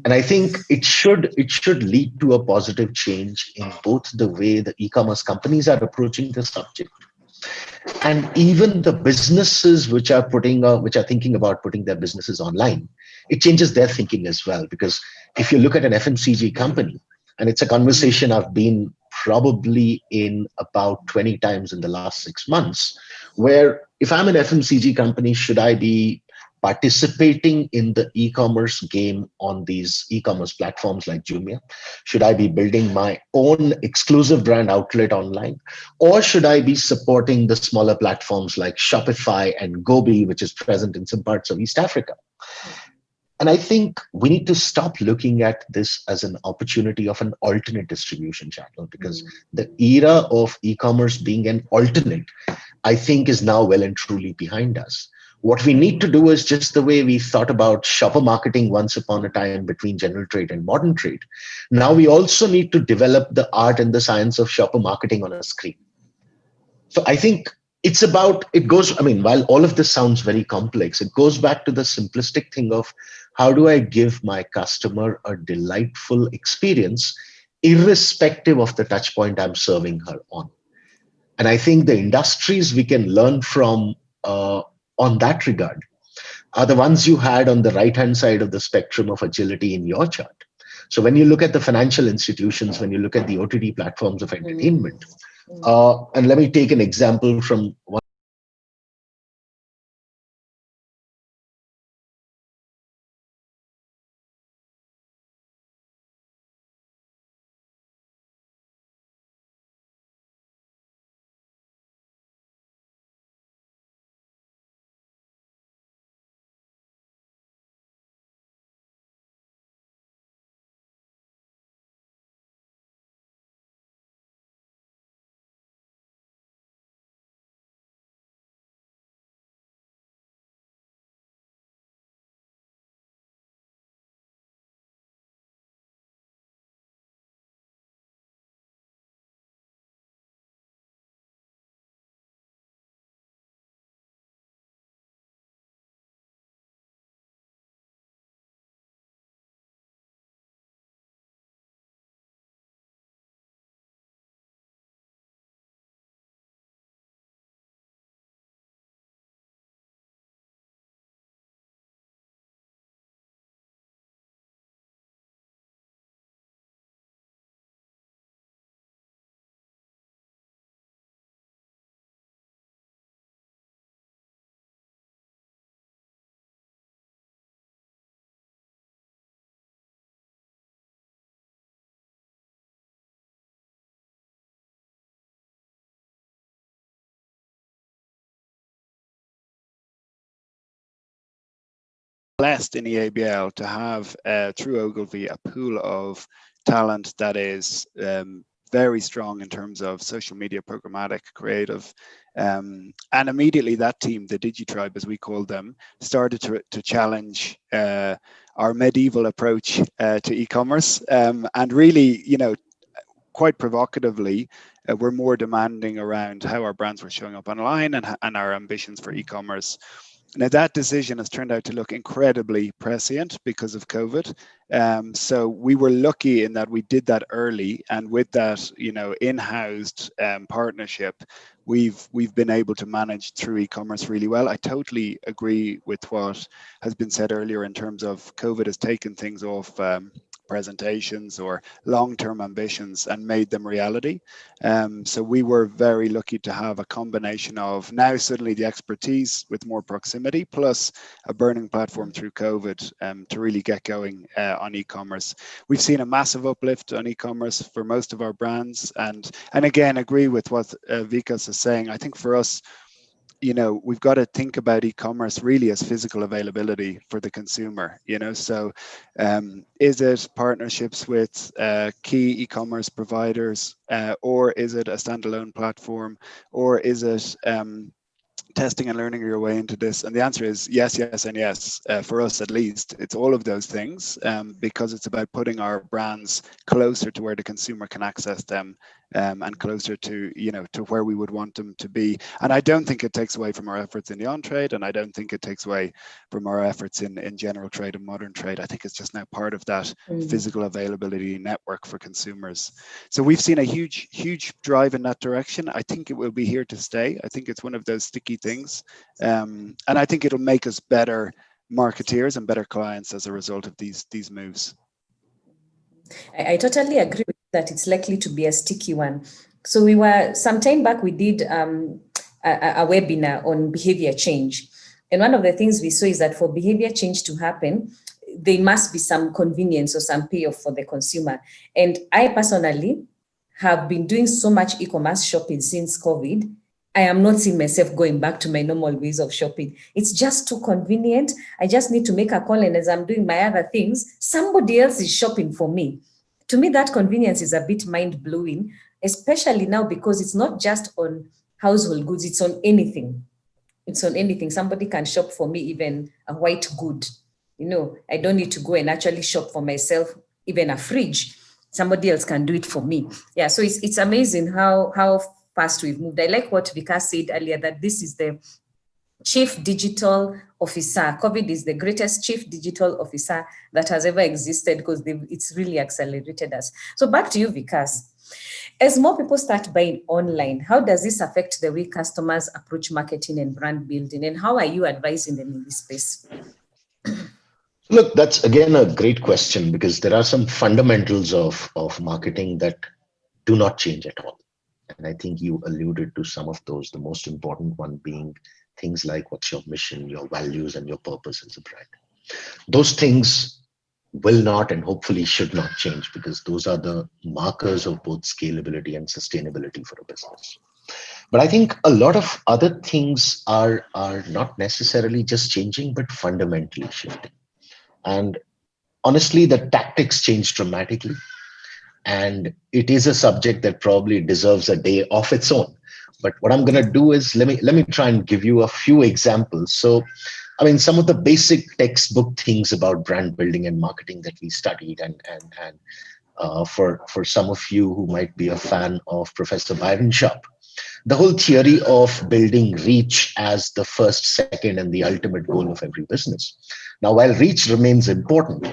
And I think it should lead to a positive change in both the way the e-commerce companies are approaching the subject, and even the businesses which are thinking about putting their businesses online. It changes their thinking as well, because if you look at an FMCG company, and it's a conversation I've been probably in about 20 times in the last 6 months, where if I'm an FMCG company, should I be participating in the e-commerce game on these e-commerce platforms like Jumia? Should I be building my own exclusive brand outlet online? Or should I be supporting the smaller platforms like Shopify and Gobi, which is present in some parts of East Africa? And I think we need to stop looking at this as an opportunity of an alternate distribution channel, because the era of e-commerce being an alternate, I think, is now well and truly behind us. What we need to do is, just the way we thought about shopper marketing once upon a time between general trade and modern trade, now we also need to develop the art and the science of shopper marketing on a screen. So I think it goes, I mean, while all of this sounds very complex, it goes back to the simplistic thing of, how do I give my customer a delightful experience, irrespective of the touch point I'm serving her on? And I think the industries we can learn from on that regard are the ones you had on the right hand side of the spectrum of agility in your chart. So when you look at the financial institutions, when you look at the OTT platforms of entertainment, and let me take an example from one blessed in EABL to have through Ogilvy a pool of talent that is very strong in terms of social media, programmatic, creative, and immediately that team, the DigiTribe as we call them, started to challenge our medieval approach to e-commerce, and really, quite provocatively, we're more demanding around how our brands were showing up online and our ambitions for e-commerce. Now that decision has turned out to look incredibly prescient because of COVID. So we were lucky in that we did that early, and with that, in-housed partnership, we've been able to manage through e-commerce really well. I totally agree with what has been said earlier in terms of COVID has taken things off presentations or long-term ambitions and made them reality. So we were very lucky to have a combination of now suddenly the expertise with more proximity plus a burning platform through COVID to really get going on e-commerce. We've seen a massive uplift on e-commerce for most of our brands, and again agree with what Vikas is saying. I think for us, we've got to think about e-commerce really as physical availability for the consumer, so is it partnerships with key e-commerce providers, or is it a standalone platform, or is it testing and learning your way into this? And the answer is yes, yes, and yes. For us, at least, it's all of those things, because it's about putting our brands closer to where the consumer can access them, and closer to to where we would want them to be. And I don't think it takes away from our efforts in the on-trade, and I don't think it takes away from our efforts in general trade and modern trade. I think it's just now part of that physical availability network for consumers. So we've seen a huge drive in that direction. I think it will be here to stay. I think it's one of those sticky things, and I think it'll make us better marketeers and better clients as a result of these moves. I totally agree with that. It's likely to be a sticky one. So some time back, we did a webinar on behavior change. And one of the things we saw is that for behavior change to happen, there must be some convenience or some payoff for the consumer. And I personally have been doing so much e-commerce shopping since COVID. I am not seeing myself going back to my normal ways of shopping. It's just too convenient. I just need to make a call, and as I'm doing my other things, somebody else is shopping for me. To me, that convenience is a bit mind-blowing, especially now because it's not just on household goods, it's on anything. It's on anything. Somebody can shop for me, even a white good. I don't need to go and actually shop for myself, even a fridge. Somebody else can do it for me. Yeah, so it's amazing how fast we've moved. I like what Vikas said earlier, that this is the Chief Digital Officer. COVID is the greatest Chief Digital Officer that has ever existed, because it's really accelerated us. So back to you, Vikas. As more people start buying online, how does this affect the way customers approach marketing and brand building? And how are you advising them in this space? Look, that's again a great question, because there are some fundamentals of marketing that do not change at all. And I think you alluded to some of those, the most important one being things like what's your mission, your values, and your purpose as a brand. Those things will not and hopefully should not change, because those are the markers of both scalability and sustainability for a business. But I think a lot of other things are not necessarily just changing, but fundamentally shifting. And honestly, the tactics change dramatically. And it is a subject that probably deserves a day of its own. But what I'm going to do is let me try and give you a few examples. So, I mean, some of the basic textbook things about brand building and marketing that we studied, and for some of you who might be a fan of Professor Byron Sharp, the whole theory of building reach as the first, second, and the ultimate goal of every business. Now, while reach remains important,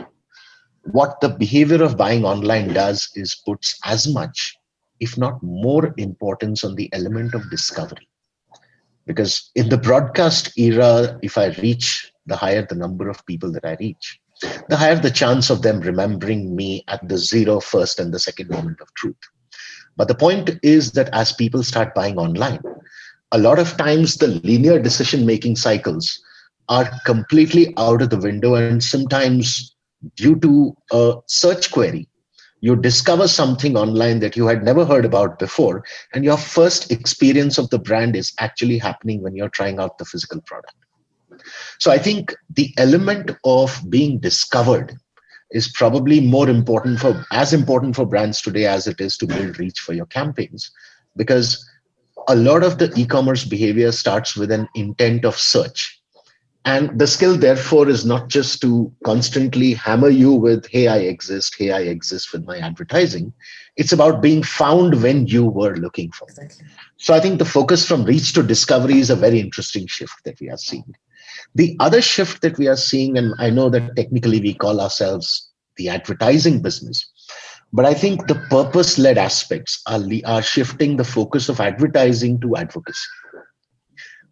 what the behavior of buying online does is puts as much, if not more, importance on the element of discovery. Because in the broadcast era, if I reach, the higher the number of people that I reach, the higher the chance of them remembering me at the 0, first, and the second moment of truth. But the point is that as people start buying online, a lot of times the linear decision-making cycles are completely out of the window, and sometimes due to a search query, you discover something online that you had never heard about before, and your first experience of the brand is actually happening when you're trying out the physical product. So I think the element of being discovered is probably as important for brands today as it is to build reach for your campaigns, because a lot of the e-commerce behavior starts with an intent of search. And the skill, therefore, is not just to constantly hammer you with, hey, I exist with my advertising. It's about being found when you were looking for. Exactly. So I think the focus from reach to discovery is a very interesting shift that we are seeing. The other shift that we are seeing, and I know that technically we call ourselves the advertising business, but I think the purpose-led aspects are shifting the focus of advertising to advocacy,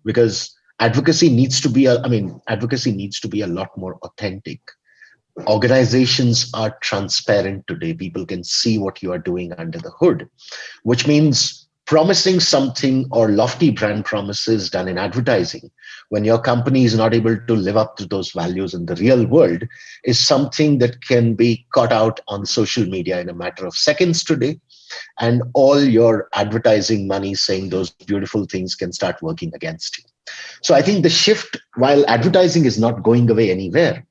because advocacy needs to be a lot more authentic. Organizations are transparent today. People can see what you are doing under the hood, which means promising something or lofty brand promises done in advertising when your company is not able to live up to those values in the real world is something that can be caught out on social media in a matter of seconds today. And all your advertising money saying those beautiful things can start working against you. So I think the shift, while advertising is not going away anywhere,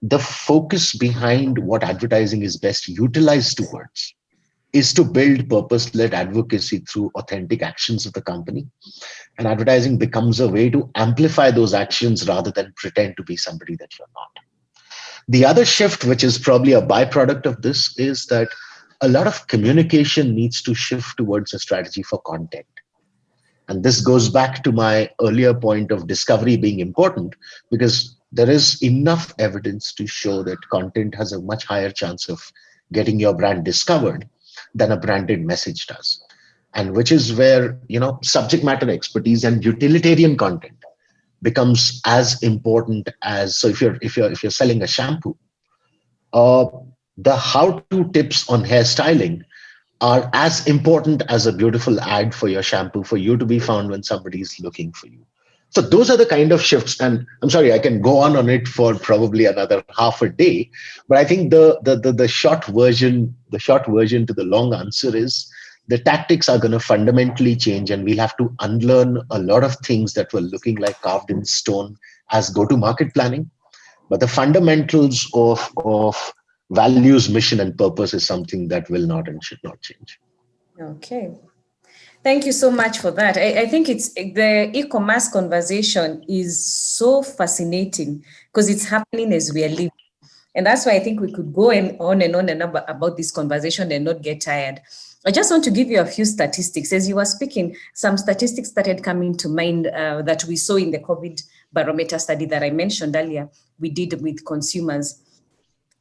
the focus behind what advertising is best utilized towards is to build purpose-led advocacy through authentic actions of the company. And advertising becomes a way to amplify those actions rather than pretend to be somebody that you're not. The other shift, which is probably a byproduct of this, is that a lot of communication needs to shift towards a strategy for content. And this goes back to my earlier point of discovery being important, because there is enough evidence to show that content has a much higher chance of getting your brand discovered than a branded message does. And which is where, subject matter expertise and utilitarian content becomes as important as, so if you're selling a shampoo, uh, the how-to tips on hairstyling are as important as a beautiful ad for your shampoo for you to be found when somebody is looking for you. So those are the kind of shifts. And I'm sorry, I can go on it for probably another half a day, but I think the short version to the long answer is the tactics are going to fundamentally change, and we'll have to unlearn a lot of things that were looking like carved in stone as go-to-market planning. But the fundamentals of values, mission, and purpose is something that will not and should not change. Okay. Thank you so much for that. I think it's the e-commerce conversation is so fascinating because it's happening as we are living. And that's why I think we could go on and on and about this conversation and not get tired. I just want to give you a few statistics. As you were speaking, some statistics started coming to mind that we saw in the COVID barometer study that I mentioned earlier, we did with consumers.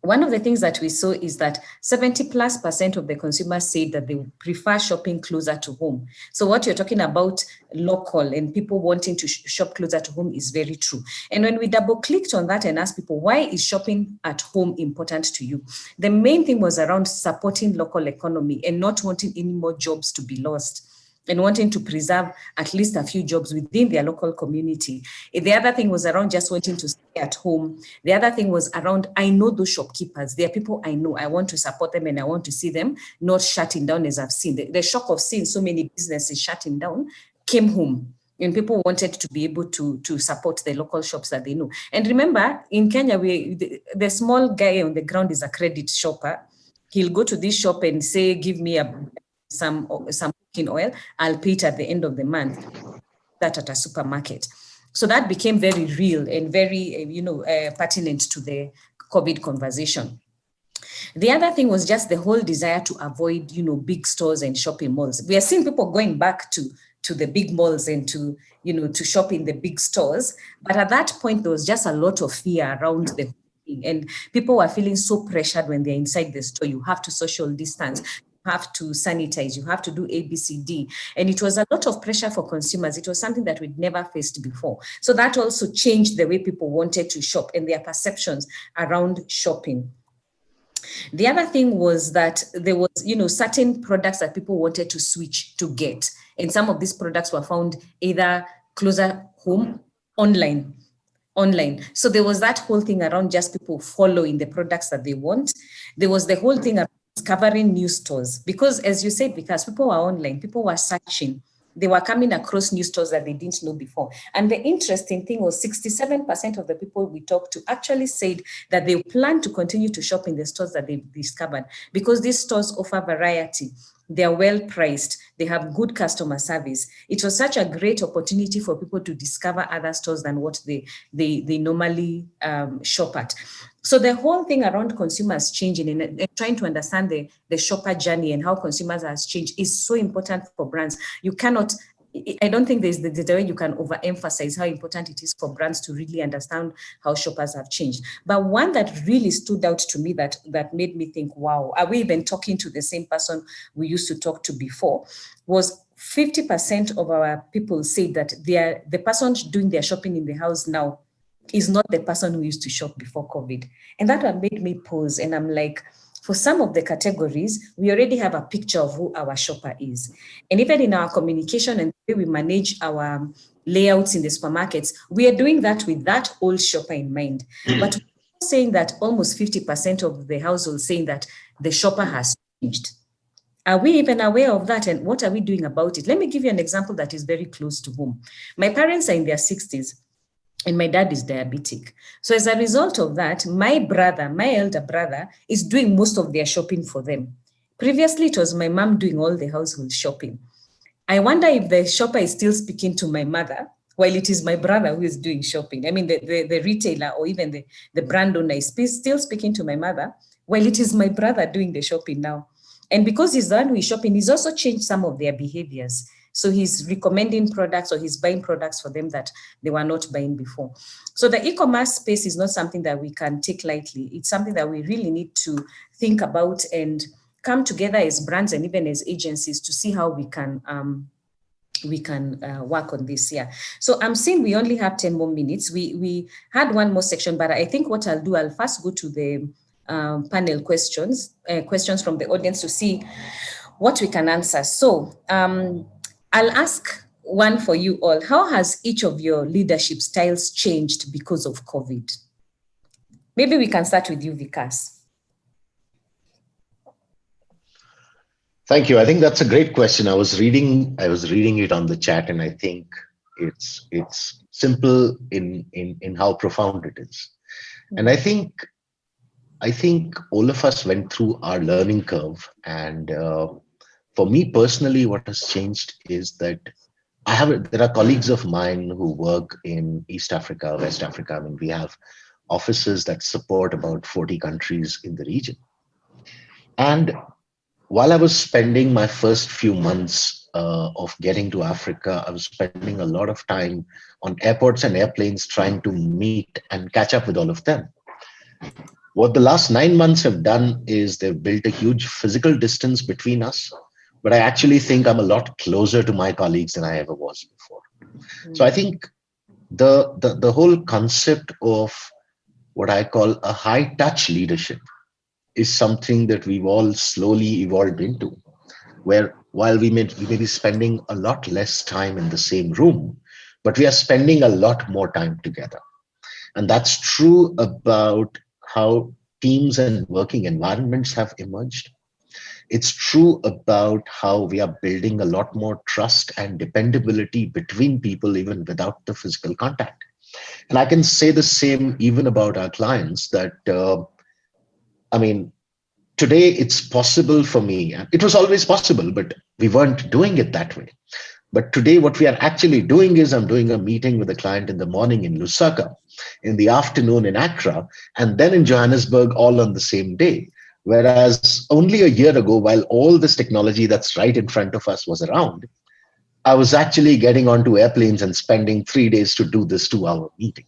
One of the things that we saw is that 70+% of the consumers said that they prefer shopping closer to home. So what you're talking about local and people wanting to shop closer to home is very true. And when we double clicked on that and asked people, why is shopping at home important to you? The main thing was around supporting local economy and not wanting any more jobs to be lost, and wanting to preserve at least a few jobs within their local community. The other thing was around just wanting to stay at home. The other thing was around, I know those shopkeepers. They are people I know. I want to support them and I want to see them not shutting down as I've seen. The shock of seeing so many businesses shutting down came home. And people wanted to be able to support the local shops that they know. And remember, in Kenya, the small guy on the ground is a credit shopper. He'll go to this shop and say, give me some cooking oil, I'll pay it at the end of the month, that at a supermarket. So that became very real and very, pertinent to the COVID conversation. The other thing was just the whole desire to avoid, big stores and shopping malls. We are seeing people going back to the big malls and to shop in the big stores. But at that point, there was just a lot of fear around the thing. And people were feeling so pressured when they're inside the store. You have to social distance, have to sanitize, you have to do ABCD. And it was a lot of pressure for consumers. It was something that we'd never faced before. So that also changed the way people wanted to shop and their perceptions around shopping. The other thing was that there was, certain products that people wanted to switch to get. And some of these products were found either closer home, online. So there was that whole thing around just people following the products that they want. There was the whole thing around discovering new stores, because as you said, because people were online, people were searching, they were coming across new stores that they didn't know before. And the interesting thing was 67% of the people we talked to actually said that they plan to continue to shop in the stores that they discovered, because these stores offer variety. They are well priced. They have good customer service. It was such a great opportunity for people to discover other stores than what they normally shop at. So the whole thing around consumers changing and trying to understand the shopper journey and how consumers has changed is so important for brands. You cannot, I don't think there's the way you can overemphasize how important it is for brands to really understand how shoppers have changed. But one that really stood out to me that made me think, wow, are we even talking to the same person we used to talk to before, was 50% of our people say that the person doing their shopping in the house now is not the person who used to shop before COVID. And that one made me pause. And I'm like, for some of the categories, we already have a picture of who our shopper is. And even in our communication and the way we manage our layouts in the supermarkets, we are doing that with that old shopper in mind. But we're saying that almost 50% of the households saying that the shopper has changed. Are we even aware of that? And what are we doing about it? Let me give you an example that is very close to home. My parents are in their 60s. And my dad is diabetic. So as a result of that, my elder brother, is doing most of their shopping for them. Previously, it was my mom doing all the household shopping. I wonder if the shopper is still speaking to my mother while it is my brother who is doing shopping. I mean, the retailer or even the brand owner is still speaking to my mother while it is my brother doing the shopping now. And because he's the one who is shopping, he's also changed some of their behaviors. So he's recommending products or he's buying products for them that they were not buying before. So the e-commerce space is not something that we can take lightly. It's something that we really need to think about and come together as brands and even as agencies to see how we can work on this. Yeah. So I'm seeing we only have 10 more minutes. We had one more section, but I think what I'll do, I'll first go to the panel questions from the audience to see what we can answer. So I'll ask one for you all. How has each of your leadership styles changed because of COVID? Maybe we can start with you, Vikas. Thank you. I think that's a great question. I was reading it on the chat, and I think it's simple in how profound it is. And I think all of us went through our learning curve, and for me personally, what has changed is that there are colleagues of mine who work in East Africa, West Africa. I mean, we have offices that support about 40 countries in the region. And while I was spending my first few months of getting to Africa, I was spending a lot of time on airports and airplanes trying to meet and catch up with all of them. What the last 9 months have done is they've built a huge physical distance between us. But I actually think I'm a lot closer to my colleagues than I ever was before. So I think the whole concept of what I call a high touch leadership is something that we've all slowly evolved into, where while we may be spending a lot less time in the same room, but we are spending a lot more time together. And that's true about how teams and working environments have emerged. It's true about how we are building a lot more trust and dependability between people, even without the physical contact. And I can say the same even about our clients that, today it's possible for me. It was always possible, but we weren't doing it that way. But today what we are actually doing is I'm doing a meeting with a client in the morning in Lusaka, in the afternoon in Accra, and then in Johannesburg all on the same day. Whereas only a year ago, while all this technology that's right in front of us was around, I was actually getting onto airplanes and spending 3 days to do this 2-hour meeting.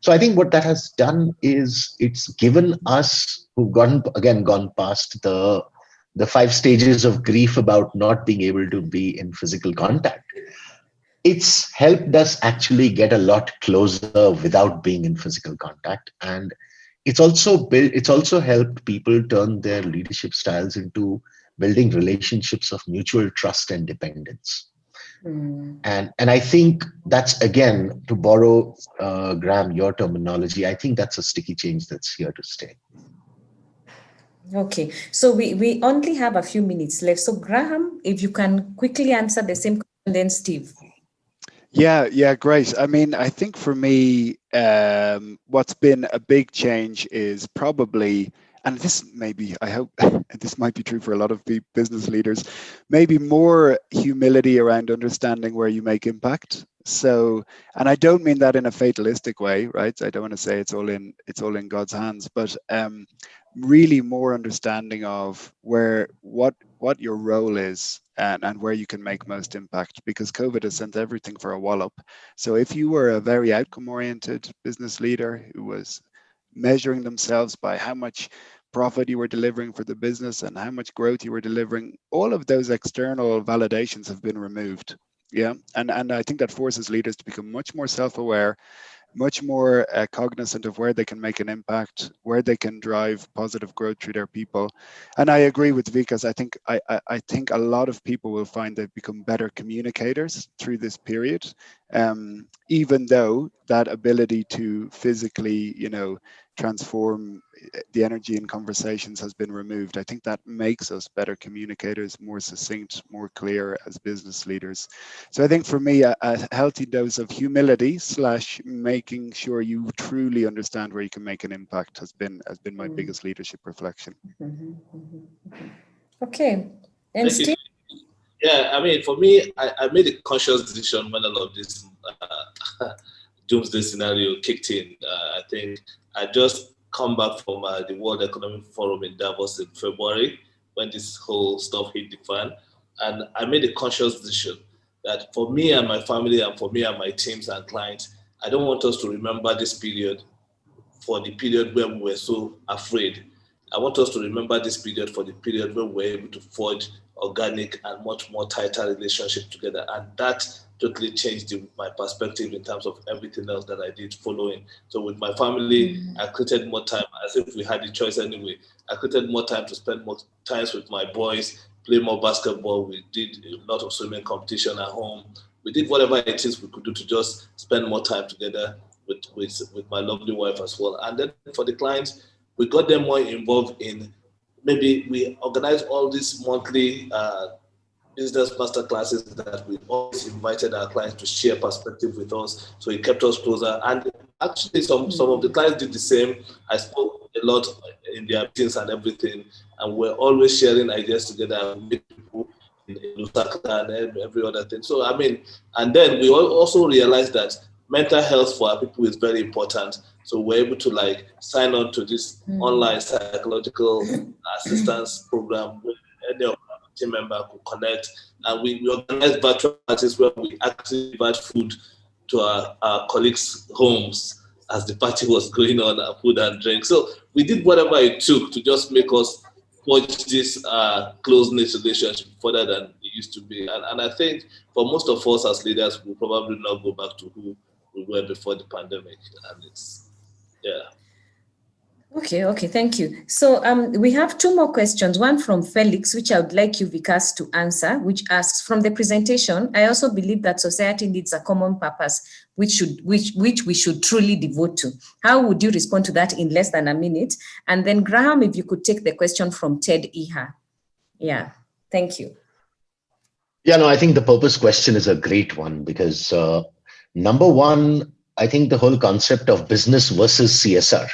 So I think what that has done is it's given us who've gone past the 5 stages of grief about not being able to be in physical contact. It's helped us actually get a lot closer without being in physical contact. And it's also helped people turn their leadership styles into building relationships of mutual trust and dependence. And I think that's, again, to borrow Graham, your terminology, I think that's a sticky change that's here to stay. Okay, so we only have a few minutes left. So Graham, if you can quickly answer the same And then Steve. Yeah, great. I mean, I think for me, what's been a big change is probably, and this maybe, I hope this might be true for a lot of business leaders, maybe more humility around understanding where you make impact. So, and I don't mean that in a fatalistic way, right? I don't want to say it's all in God's hands, but really more understanding of what your role is and where you can make most impact, because COVID has sent everything for a wallop. So if you were a very outcome oriented business leader who was measuring themselves by how much profit you were delivering for the business and how much growth you were delivering, all of those external validations have been removed. Yeah, and I think that forces leaders to become much more self-aware, much more cognizant of where they can make an impact, where they can drive positive growth through their people. And I agree with Vikas. I think a lot of people will find they've become better communicators through this period, even though that ability to physically, transform the energy in conversations has been removed. I think that makes us better communicators, more succinct, more clear as business leaders. So I think for me, a healthy dose of humility / making sure you truly understand where you can make an impact has been my biggest leadership reflection. Okay. And Steve? Yeah, I mean, for me, I made a conscious decision when all of this doomsday scenario kicked in. I think I just come back from the World Economic Forum in Davos in February when this whole stuff hit the fan. And I made a conscious decision that for me and my family and for me and my teams and clients, I don't want us to remember this period for the period where we were so afraid. I want us to remember this period for the period where we were able to forge organic and much more tighter relationship together. And that totally changed my perspective in terms of everything else that I did following. So with my family, I created more time, as if we had the choice anyway. I created more time to spend more times with my boys, play more basketball. We did a lot of swimming competition at home. We did whatever it is we could do to just spend more time together with my lovely wife as well. And then for the clients, we got them more involved in, maybe we organized all these monthly business master classes that we always invited our clients to share perspective with us. So it kept us closer. And actually some of the clients did the same. I spoke a lot in their meetings and everything. And we're always sharing ideas together with people in Lusaka and every other thing. So, I mean, and then we also realized that mental health for our people is very important. So we're able to sign on to this online psychological assistance program with any of our team member could connect. And we organize virtual parties where we actually provide food to our colleagues' homes as the party was going on, food and drink. So we did whatever it took to just make us forge this close-knit relationship further than it used to be. And I think for most of us as leaders, we'll probably not go back to who we were before the pandemic. And it's, yeah. Okay, thank you. So we have two more questions, one from Felix, which I would like you, Vikas, to answer, which asks, from the presentation, I also believe that society needs a common purpose, which we should truly devote to. How would you respond to that in less than a minute? And then Graham, if you could take the question from Ted Iha. Yeah, thank you. Yeah, no, I think the purpose question is a great one because number one, I think the whole concept of business versus CSR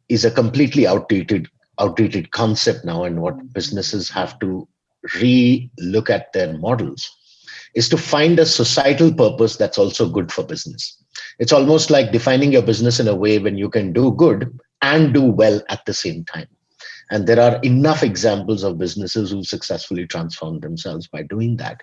is a completely outdated concept now, and what businesses have to re-look at their models is to find a societal purpose that's also good for business. It's almost like defining your business in a way when you can do good and do well at the same time. And there are enough examples of businesses who successfully transformed themselves by doing that.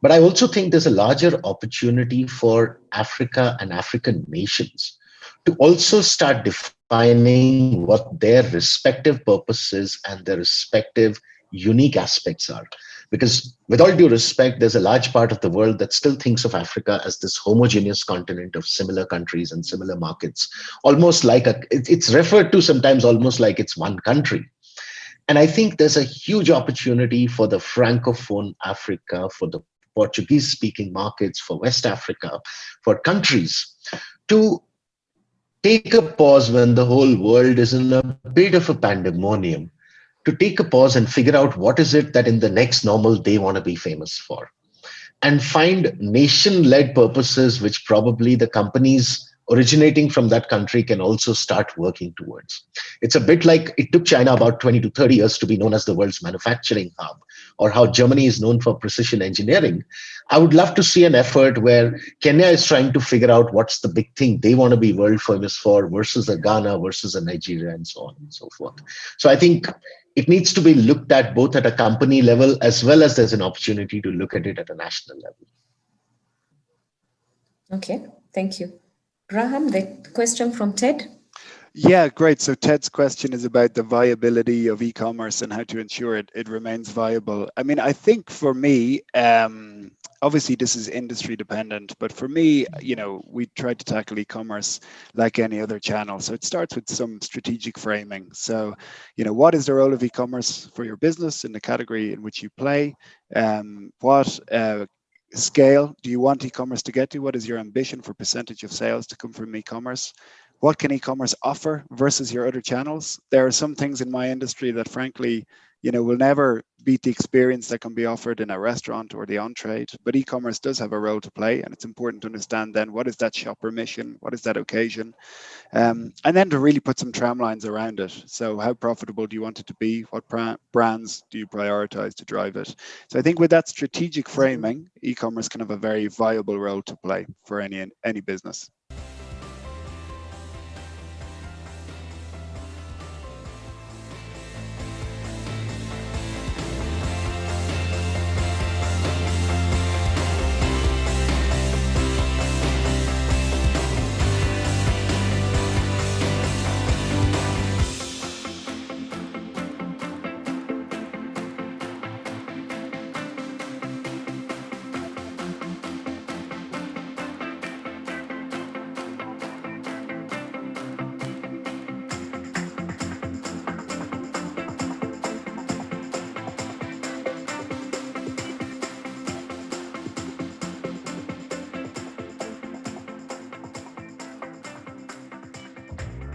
But I also think there's a larger opportunity for Africa and African nations to also start defining what their respective purposes and their respective unique aspects are. Because with all due respect, there's a large part of the world that still thinks of Africa as this homogeneous continent of similar countries and similar markets, almost like it's referred to sometimes almost like it's one country. And I think there's a huge opportunity for the Francophone Africa, for the Portuguese-speaking markets, for West Africa, for countries to take a pause when the whole world is in a bit of a pandemonium, to take a pause and figure out what is it that in the next normal they want to be famous for. and find nation-led purposes which probably the companies originating from that country can also start working towards. It's a bit like it took China about 20 to 30 years to be known as the world's manufacturing hub, or how Germany is known for precision engineering. I would love to see an effort where Kenya is trying to figure out what's the big thing they want to be world famous for versus a Ghana versus a Nigeria and so on and so forth. So I think it needs to be looked at both at a company level as well as there's an opportunity to look at it at a national level. Okay, thank you. Graham, the question from Ted. Yeah, great. So Ted's question is about the viability of e-commerce and how to ensure it remains viable. I mean, I think for me, obviously this is industry dependent, but for me, you know, we try to tackle e-commerce like any other channel. So it starts with some strategic framing. So, you know, what is the role of e-commerce for your business in the category in which you play? What scale do you want e-commerce to get to? What is your ambition for percentage of sales to come from e-commerce? What can e-commerce offer versus your other channels? There are some things in my industry that frankly, you know, will never beat the experience that can be offered in a restaurant or the on-trade, but e-commerce does have a role to play, and it's important to understand then what is that shopper mission, what is that occasion, and then to really put some tramlines around it. So how profitable do you want it to be? What brands do you prioritize to drive it? So I think with that strategic framing, e-commerce can have a very viable role to play for any business.